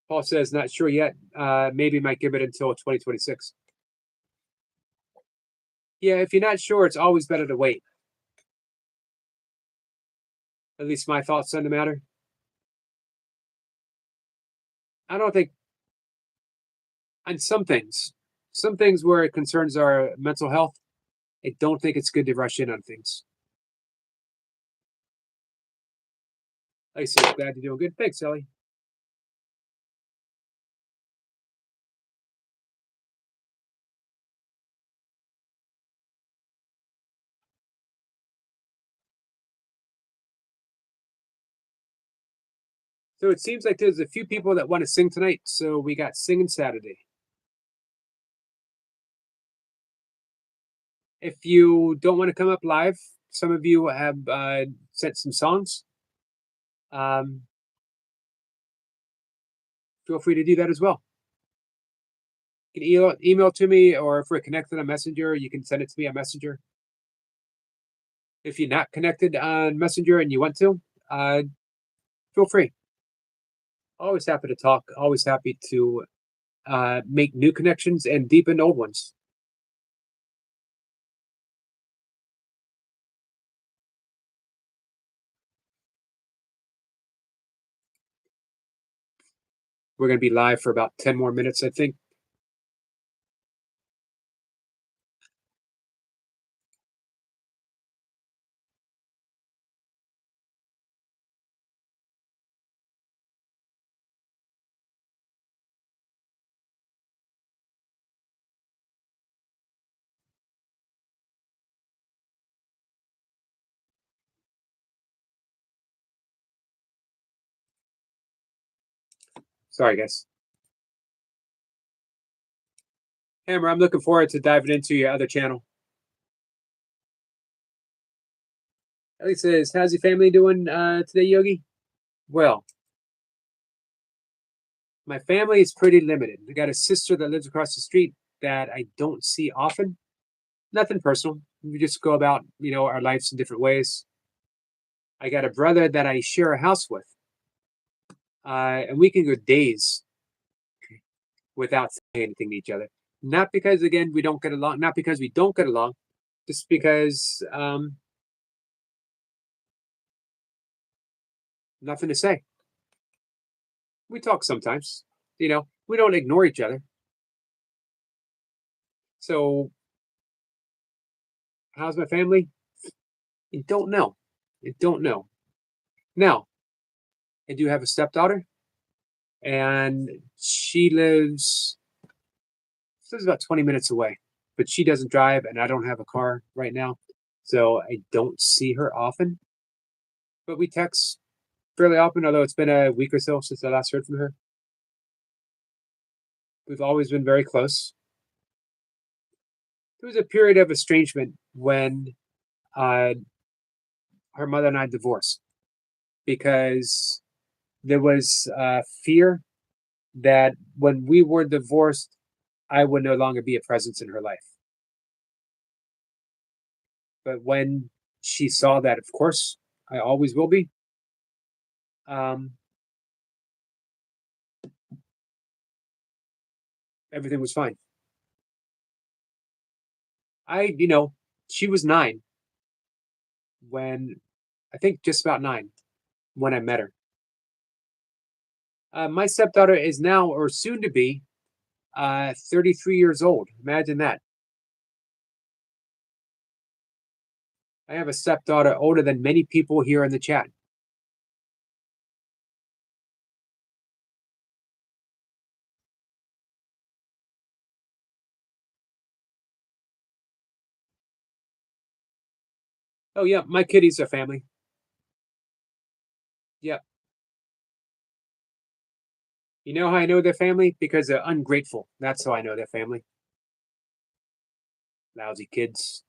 Paul says, not sure yet. Maybe might give it until 2026. Yeah, if you're not sure, it's always better to wait. At least my thoughts on the matter. I don't think on some things where it concerns our mental health, I don't think it's good to rush in on things. Like I said, glad you're doing good. Thanks, Ellie. So it seems like there's a few people that want to sing tonight. So we got Singing Saturday. If you don't want to come up live, some of you have sent some songs. Feel free to do that as well. You can email to me, or if we're connected on Messenger, you can send it to me on Messenger. If you're not connected on Messenger and you want to, feel free. Always happy to talk. Always happy to make new connections and deepen old ones. We're going to be live for about 10 more minutes, I think. Sorry, guys. Hammer, I'm looking forward to diving into your other channel. Ellie says, how's your family doing today, Yogi? Well, my family is pretty limited. I got a sister that lives across the street that I don't see often. Nothing personal. We just go about, our lives in different ways. I got a brother that I share a house with, and we can go days without saying anything to each other. Not because, again, we don't get along. Not because we don't get along. Just because nothing to say. We talk sometimes. We don't ignore each other. So, how's my family? I don't know. I don't know. Now, I do have a stepdaughter, and she lives about 20 minutes away, but she doesn't drive, and I don't have a car right now, so I don't see her often. But we text fairly often, although it's been a week or so since I last heard from her. We've always been very close. There was a period of estrangement when her mother and I divorced because there was fear that when we were divorced, I would no longer be a presence in her life. But when she saw that, of course, I always will be. Everything was fine. She was 9 when, I think just about 9 when I met her. My stepdaughter is now, or soon to be, 33 years old. Imagine that. I have a stepdaughter older than many people here in the chat. Oh, yeah, my kitties are family. Yep. You know how I know they're family? Because they're ungrateful. That's how I know they're family. Lousy kids.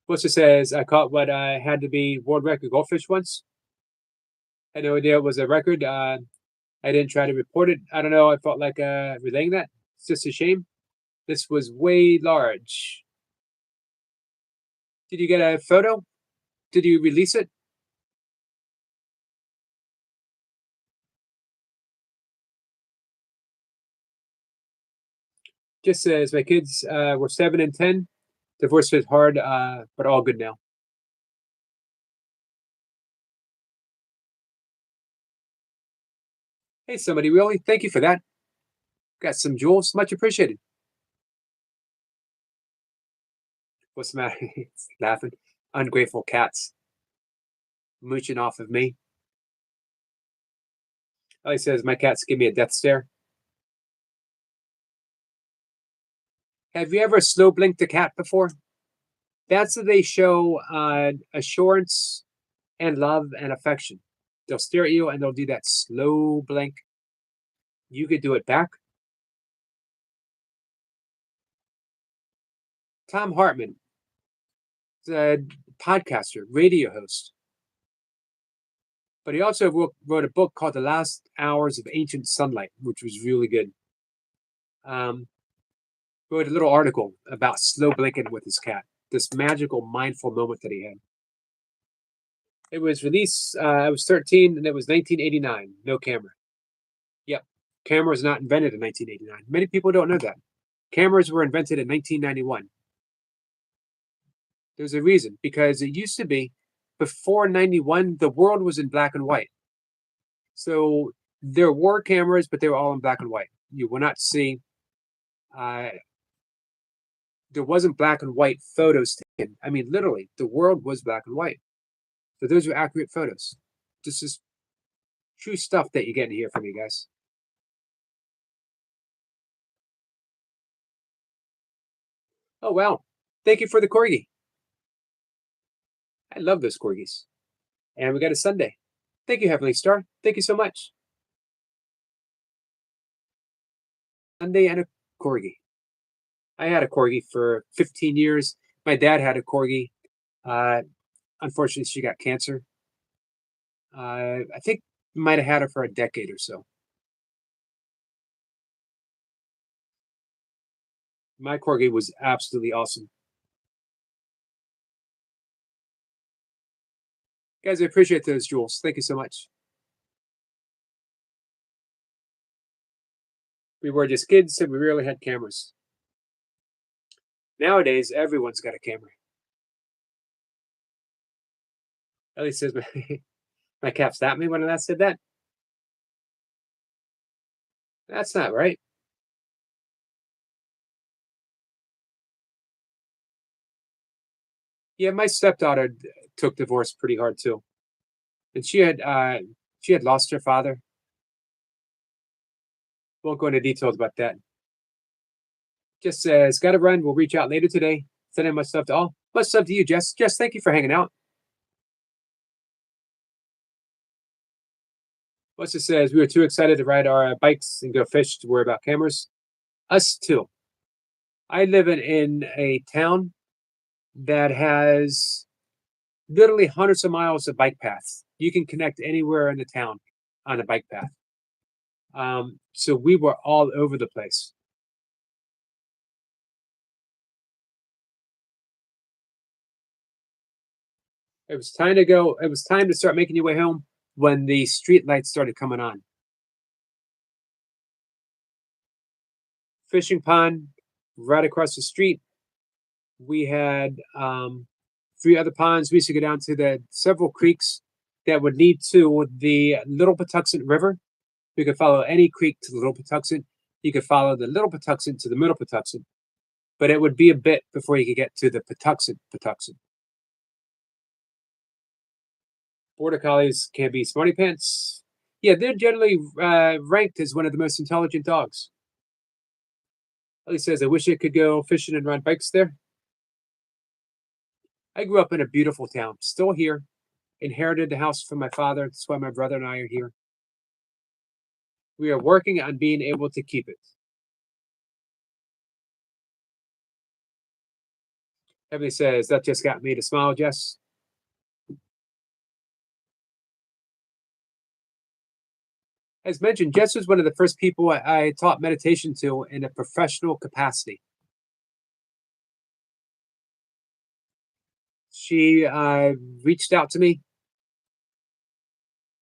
Buster says, I caught what I had to be world record goldfish once. Had no idea it was a record. I didn't try to report it. I don't know. I felt like relaying that. It's just a shame. This was way large. Did you get a photo? Did you release it? Just says my kids were 7 and 10. Divorce was hard, but all good now. Hey, somebody, really? Thank you for that. Got some jewels. Much appreciated. What's the matter? Laughing. Ungrateful cats. Mooching off of me. Oh, he says, my cats give me a death stare. Have you ever slow blinked a cat before? That's how they show assurance and love and affection. They'll stare at you and they'll do that slow blink. You could do it back. Tom Hartman, a podcaster, radio host. But he also wrote a book called The Last Hours of Ancient Sunlight, which was really good. Wrote a little article about slow blinking with his cat, this magical, mindful moment that he had. It was released, I was 13, and it was 1989, no camera. Yep, camera was not invented in 1989. Many people don't know that. Cameras were invented in 1991. There's a reason, because it used to be, before 91, the world was in black and white. So There were cameras, but they were all in black and white. You will not see. Uh, there wasn't black and white photos taken. I mean, literally, the world was black and white. So those were accurate photos. This is true stuff that you're getting to hear from me guys. Oh wow! Thank you for the corgi. I love those corgis. And we got a Sunday. Thank you, Heavenly Star. Thank you so much. Sunday and a corgi. I had a corgi for 15 years. My dad had a corgi. Uh, unfortunately, she got cancer. I think might have had her for a decade or so. My corgi was absolutely awesome. Guys, I appreciate those, Jules. Thank you so much. We were just kids and we rarely had cameras. Nowadays, everyone's got a camera. Ellie says, my cat slapped me when I last said that. That's not right. Yeah, my stepdaughter took divorce pretty hard too. And she had lost her father. Won't go into details about that. Just says, gotta run. We'll reach out later today. Sending much stuff to all. Much stuff to you, Jess. Jess, thank you for hanging out. What's it says? We were too excited to ride our bikes and go fish to worry about cameras. Us too. I live in a town that has literally hundreds of miles of bike paths. You can connect anywhere in the town on a bike path. So we were all over the place. It was time to go. It was time to start making your way home when the street lights started coming on. Fishing pond right across the street. We had three other ponds. We used to go down to the several creeks that would lead to the Little Patuxent River. You could follow any creek to the Little Patuxent. You could follow the Little Patuxent to the Middle Patuxent, but it would be a bit before you could get to the Patuxent. Border collies can be smarty pants. Yeah, they're generally ranked as one of the most intelligent dogs. Ellie says, I wish I could go fishing and ride bikes there. I grew up in a beautiful town, still here. Inherited the house from my father. That's why my brother and I are here. We are working on being able to keep it. Emily says, that just got me to smile, Jess. As mentioned, Jess was one of the first people I taught meditation to in a professional capacity. She reached out to me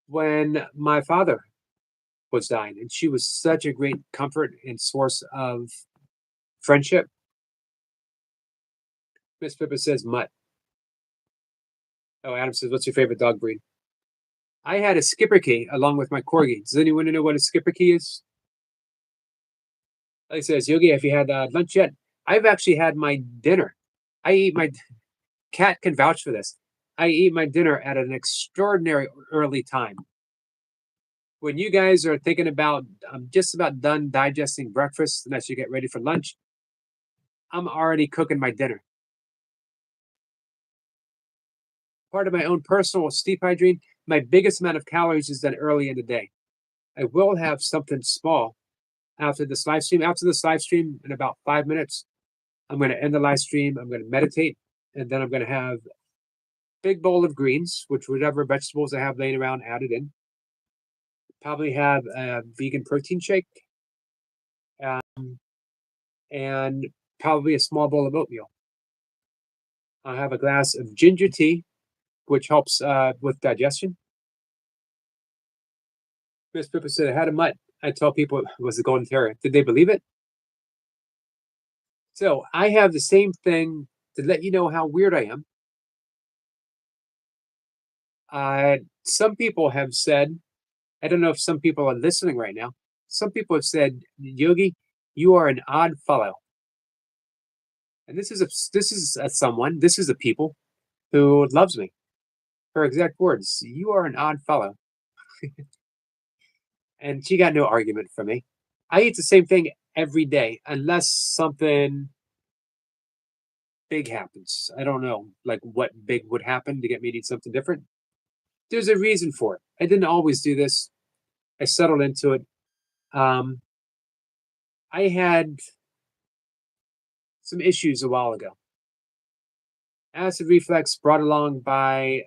when my father was dying, and she was such a great comfort and source of friendship. Miss Pippa says mutt. Oh, Adam says, what's your favorite dog breed? I had a Schipperke along with my corgi. Does anyone know what a Schipperke is? Like says, Yogi, have you had lunch yet? I've actually had my dinner. I eat my cat can vouch for this. I eat my dinner at an extraordinary early time. When you guys are thinking about, I'm just about done digesting breakfast, unless you get ready for lunch, I'm already cooking my dinner. Part of my own personal steep hygiene, my biggest amount of calories is done early in the day. I will have something small after this live stream. After this live stream, in about 5 minutes, I'm going to end the live stream. I'm going to meditate, and then I'm going to have a big bowl of greens, which whatever vegetables I have laying around added in. Probably have a vegan protein shake, and probably a small bowl of oatmeal. I'll have a glass of ginger tea, which helps with digestion. Miss Pippa said, I had a mutt. I tell people it was a golden terrier. Did they believe it? So I have the same thing to let you know how weird I am. Some people have said I don't know if some people are listening right now. Some people have said, Yogi, you are an odd fellow. And this is a someone, this is a people who loves me. Her exact words, you are an odd fellow. And she got no argument from me. I eat the same thing every day unless something big happens. I don't know, like what big would happen to get me to eat something different. There's a reason for it. I didn't always do this. I settled into it. Um, I had some issues a while ago. Acid reflux brought along by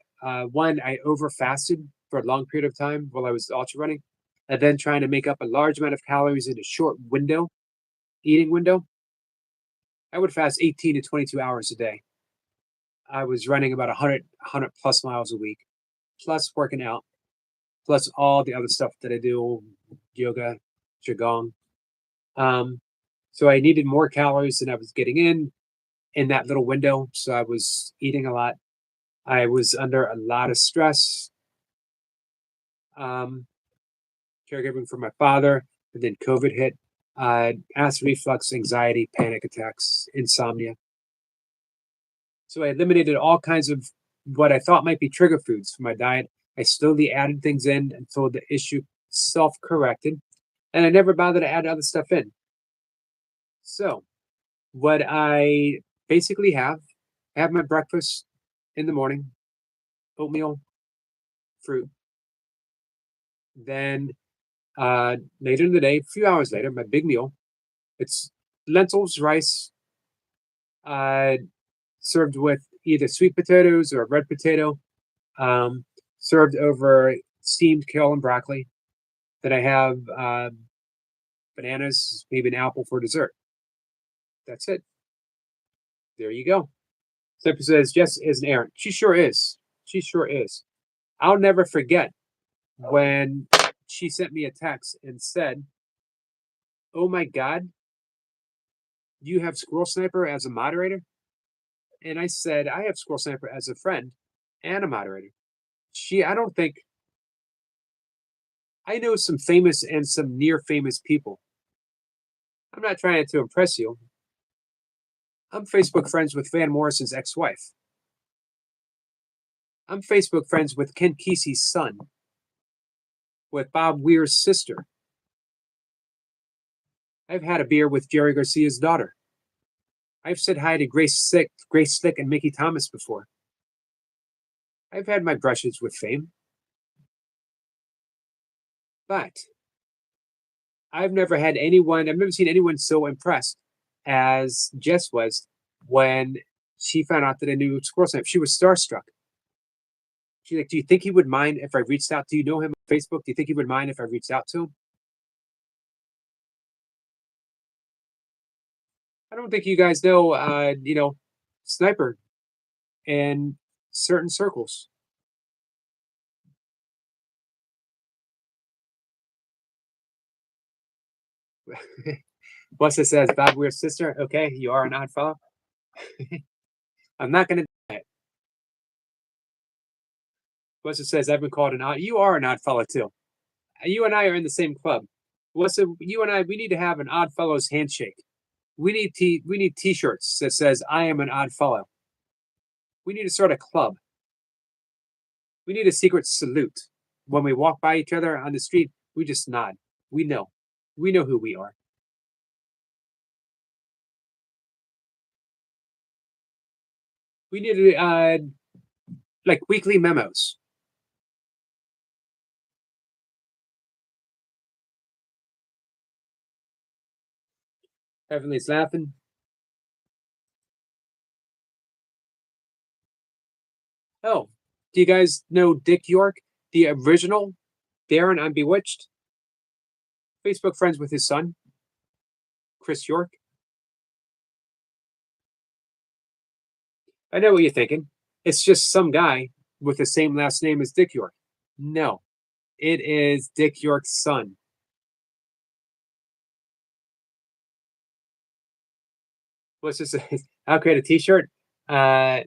one, I over fasted for a long period of time while I was ultra running, and then trying to make up a large amount of calories in a short window, eating window. I would fast 18 to 22 hours a day. I was running about 100 plus miles a week, plus working out, plus all the other stuff that I do, yoga, qigong. Um, so I needed more calories than I was getting in that little window. So I was eating a lot. I was under a lot of stress, um, caregiving for my father, and then COVID hit. Acid reflux, anxiety, panic attacks, insomnia. So I eliminated all kinds of what I thought might be trigger foods for my diet. I slowly added things in until the issue self corrected, and I never bothered to add other stuff in. So, what I basically I have my breakfast in the morning, oatmeal, fruit. Then later in the day, a few hours later, my big meal. It's lentils, rice, uh, served with either sweet potatoes or red potato, um, served over steamed kale and broccoli. Then I have bananas, maybe an apple for dessert. That's it. There you go. Simple says, Jess is an Aaron. She sure is. She sure is. I'll never forget when she sent me a text and said, "Oh my God, you have Squirrel Sniper as a moderator?" And I said, "I have Squirrel Sniper as a friend and a moderator." I don't think, I know some famous and some near famous people. I'm not trying to impress you. I'm Facebook friends with Van Morrison's ex wife. I'm Facebook friends with Ken Kesey's son, with Bob Weir's sister. I've had a beer with Jerry Garcia's daughter. I've said hi to Grace Slick, and Mickey Thomas before. I've had my brushes with fame. But I've never seen anyone so impressed as Jess was when she found out that I knew Squirrel Sniper. She was starstruck. She's like, "Do you think he would mind if I reached out? Do you know him on Facebook? Do you think he would mind if I reached out to him?" I don't think you guys know, Sniper in certain circles. What's it says? Bob Weir's sister. Okay, you are an odd fellow. I'm not going to deny it. What's it says? I've been called an odd. You are an odd fellow too. You and I are in the same club. What's it? You and I. We need to have an odd fellows handshake. We need T-shirts that says "I am an odd fellow." We need to start a club. We need a secret salute. When we walk by each other on the street, we just nod. We know. We know who we are. We need to like weekly memos. Heavenly's laughing. Oh, do you guys know Dick York, the original Darren on Bewitched? Facebook friends with his son, Chris York. I know what you're thinking. It's just some guy with the same last name as Dick York. No, it is Dick York's son. What's this? I'll create a T-shirt. Uh,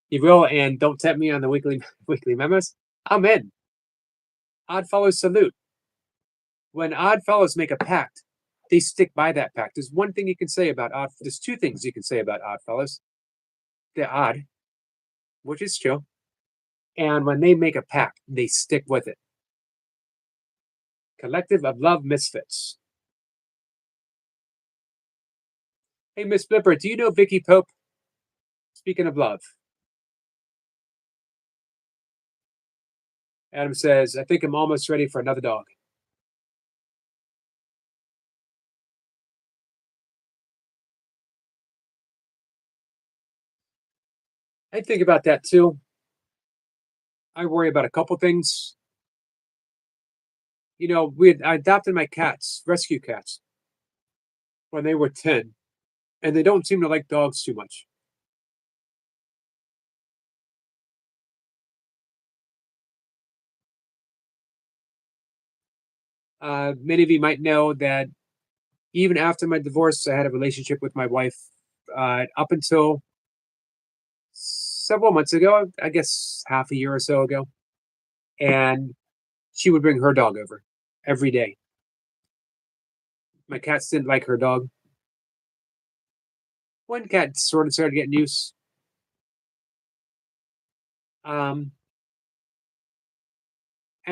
you will, and don't tempt me on the weekly weekly memos. I'm in. Odd follow salute. When odd fellows make a pact, they stick by that pact. There's one thing you can say about odd. There's two things you can say about odd fellows. They're odd, which is true, and when they make a pact, they stick with it. Collective of love misfits. Hey, Miss Flipper, do you know Vicky Pope? Speaking of love. Adam says, I think I'm almost ready for another dog. I think about that too. I worry about a couple things. I adopted my cats, rescue cats, when they were 10, and they don't seem to like dogs too much. Many of you might know that even after my divorce, I had a relationship with my wife up until several months ago, I guess half a year or so ago. And she would bring her dog over every day. My cats didn't like her dog. One cat sort of started getting used. And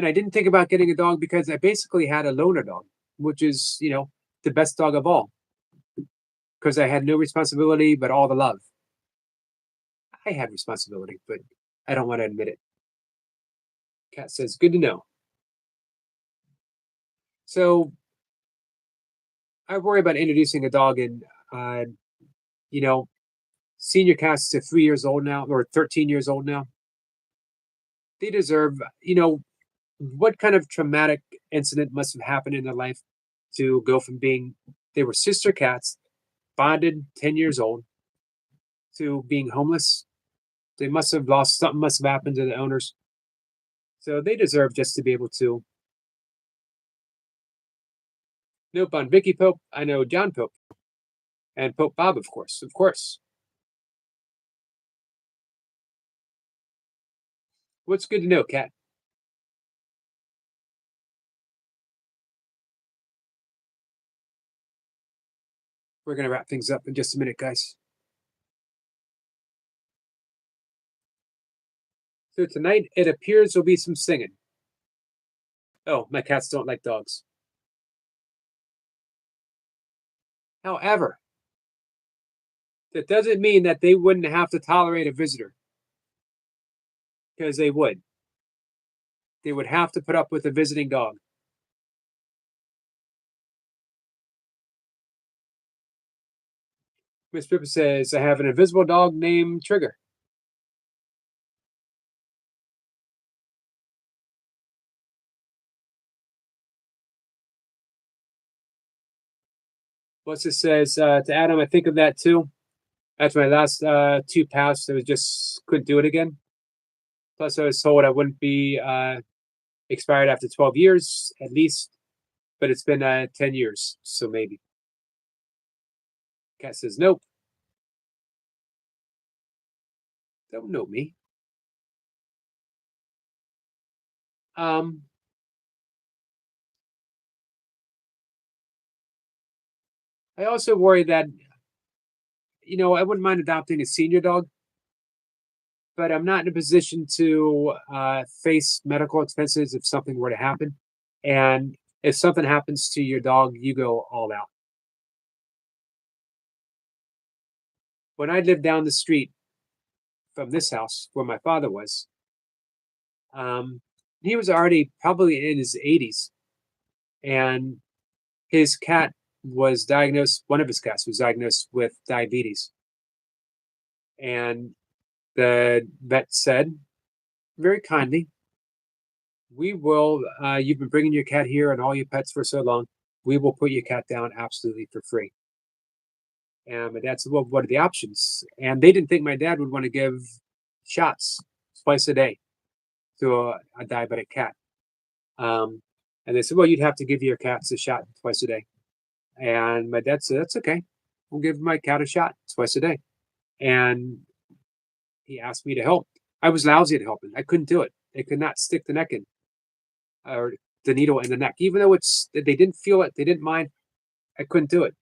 I didn't think about getting a dog because I basically had a loner dog, which is, the best dog of all. Because I had no responsibility but all the love. I had responsibility, but I don't want to admit it. Cat says, good to know. So I worry about introducing a dog and, senior cats are 3 years old now or 13 years old now. They deserve, what kind of traumatic incident must have happened in their life to go from they were sister cats, bonded, 10 years old, to being homeless. They must have lost something, must have happened to the owners. So they deserve just to be able to. Nope, on Vicky Pope, I know John Pope and Pope Bob, of course. Of course. What's good to know, Cat? We're going to wrap things up in just a minute, guys. So tonight, it appears there'll be some singing. Oh, my cats don't like dogs. However, that doesn't mean that they wouldn't have to tolerate a visitor. Because they would. They would have to put up with a visiting dog. Miss Pippa says, I have an invisible dog named Trigger. What's it says to Adam? I think of that too. After my last two passed, I just couldn't do it again. Plus, I was told I wouldn't be expired after 12 years at least, but it's been 10 years, so maybe. Cat says, nope. Don't know me. I also worry that, I wouldn't mind adopting a senior dog, but I'm not in a position to face medical expenses if something were to happen. And if something happens to your dog, you go all out. When I lived down the street from this house where my father was, um, he was already probably in his 80s, and his cat was diagnosed, one of his cats was diagnosed with diabetes. And the vet said, very kindly, we will, you've been bringing your cat here and all your pets for so long, we will put your cat down absolutely for free. And my dad said, well, what are the options? And they didn't think my dad would want to give shots twice a day to a diabetic cat. And they said, well, you'd have to give your cats a shot twice a day. And my dad said, that's okay. We'll give my cat a shot twice a day. And he asked me to help. I was lousy at helping. I couldn't do it. I could not stick the neck in or the needle in the neck, even though they didn't feel it, they didn't mind. I couldn't do it.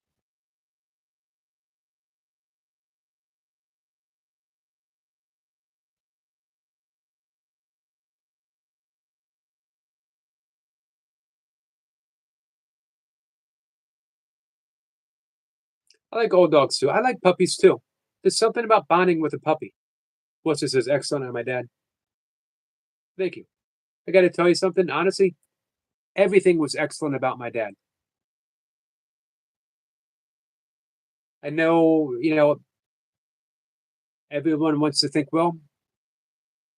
I like old dogs too. I like puppies too. There's something about bonding with a puppy. What's this is excellent on my dad. Thank you. I got to tell you something. Honestly, everything was excellent about my dad. I know, everyone wants to think well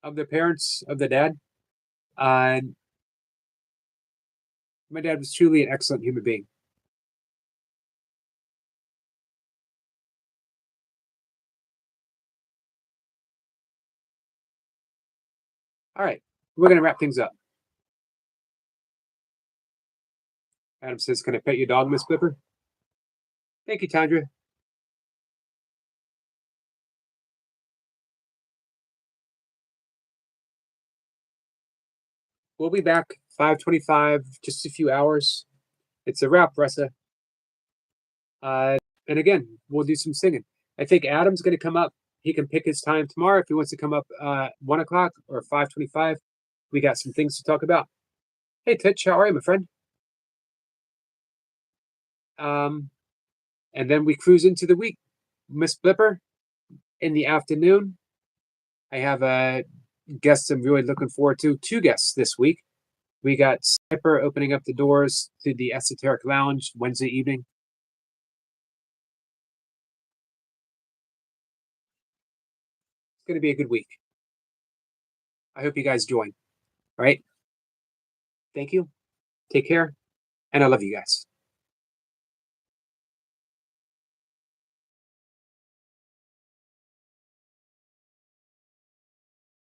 of their parents, of their dad. And my dad was truly an excellent human being. All right, we're going to wrap things up. Adam says, "Can I pet your dog, Miss Flipper?" Thank you, Tandra. We'll be back 5:25, just a few hours. It's a wrap, Ressa. And again, we'll do some singing. I think Adam's going to come up. He can pick his time tomorrow if he wants to come up 1 o'clock or 5:25. We got some things to talk about. Hey, Titch, how are you, my friend? Um, and then we cruise into the week. Miss Blipper in the afternoon. I have a guest I'm really looking forward to. Two guests this week. We got Sniper opening up the doors to the Esoteric Lounge Wednesday evening. It's going to be a good week. I hope you guys join. All right. Thank you. Take care. And I love you guys.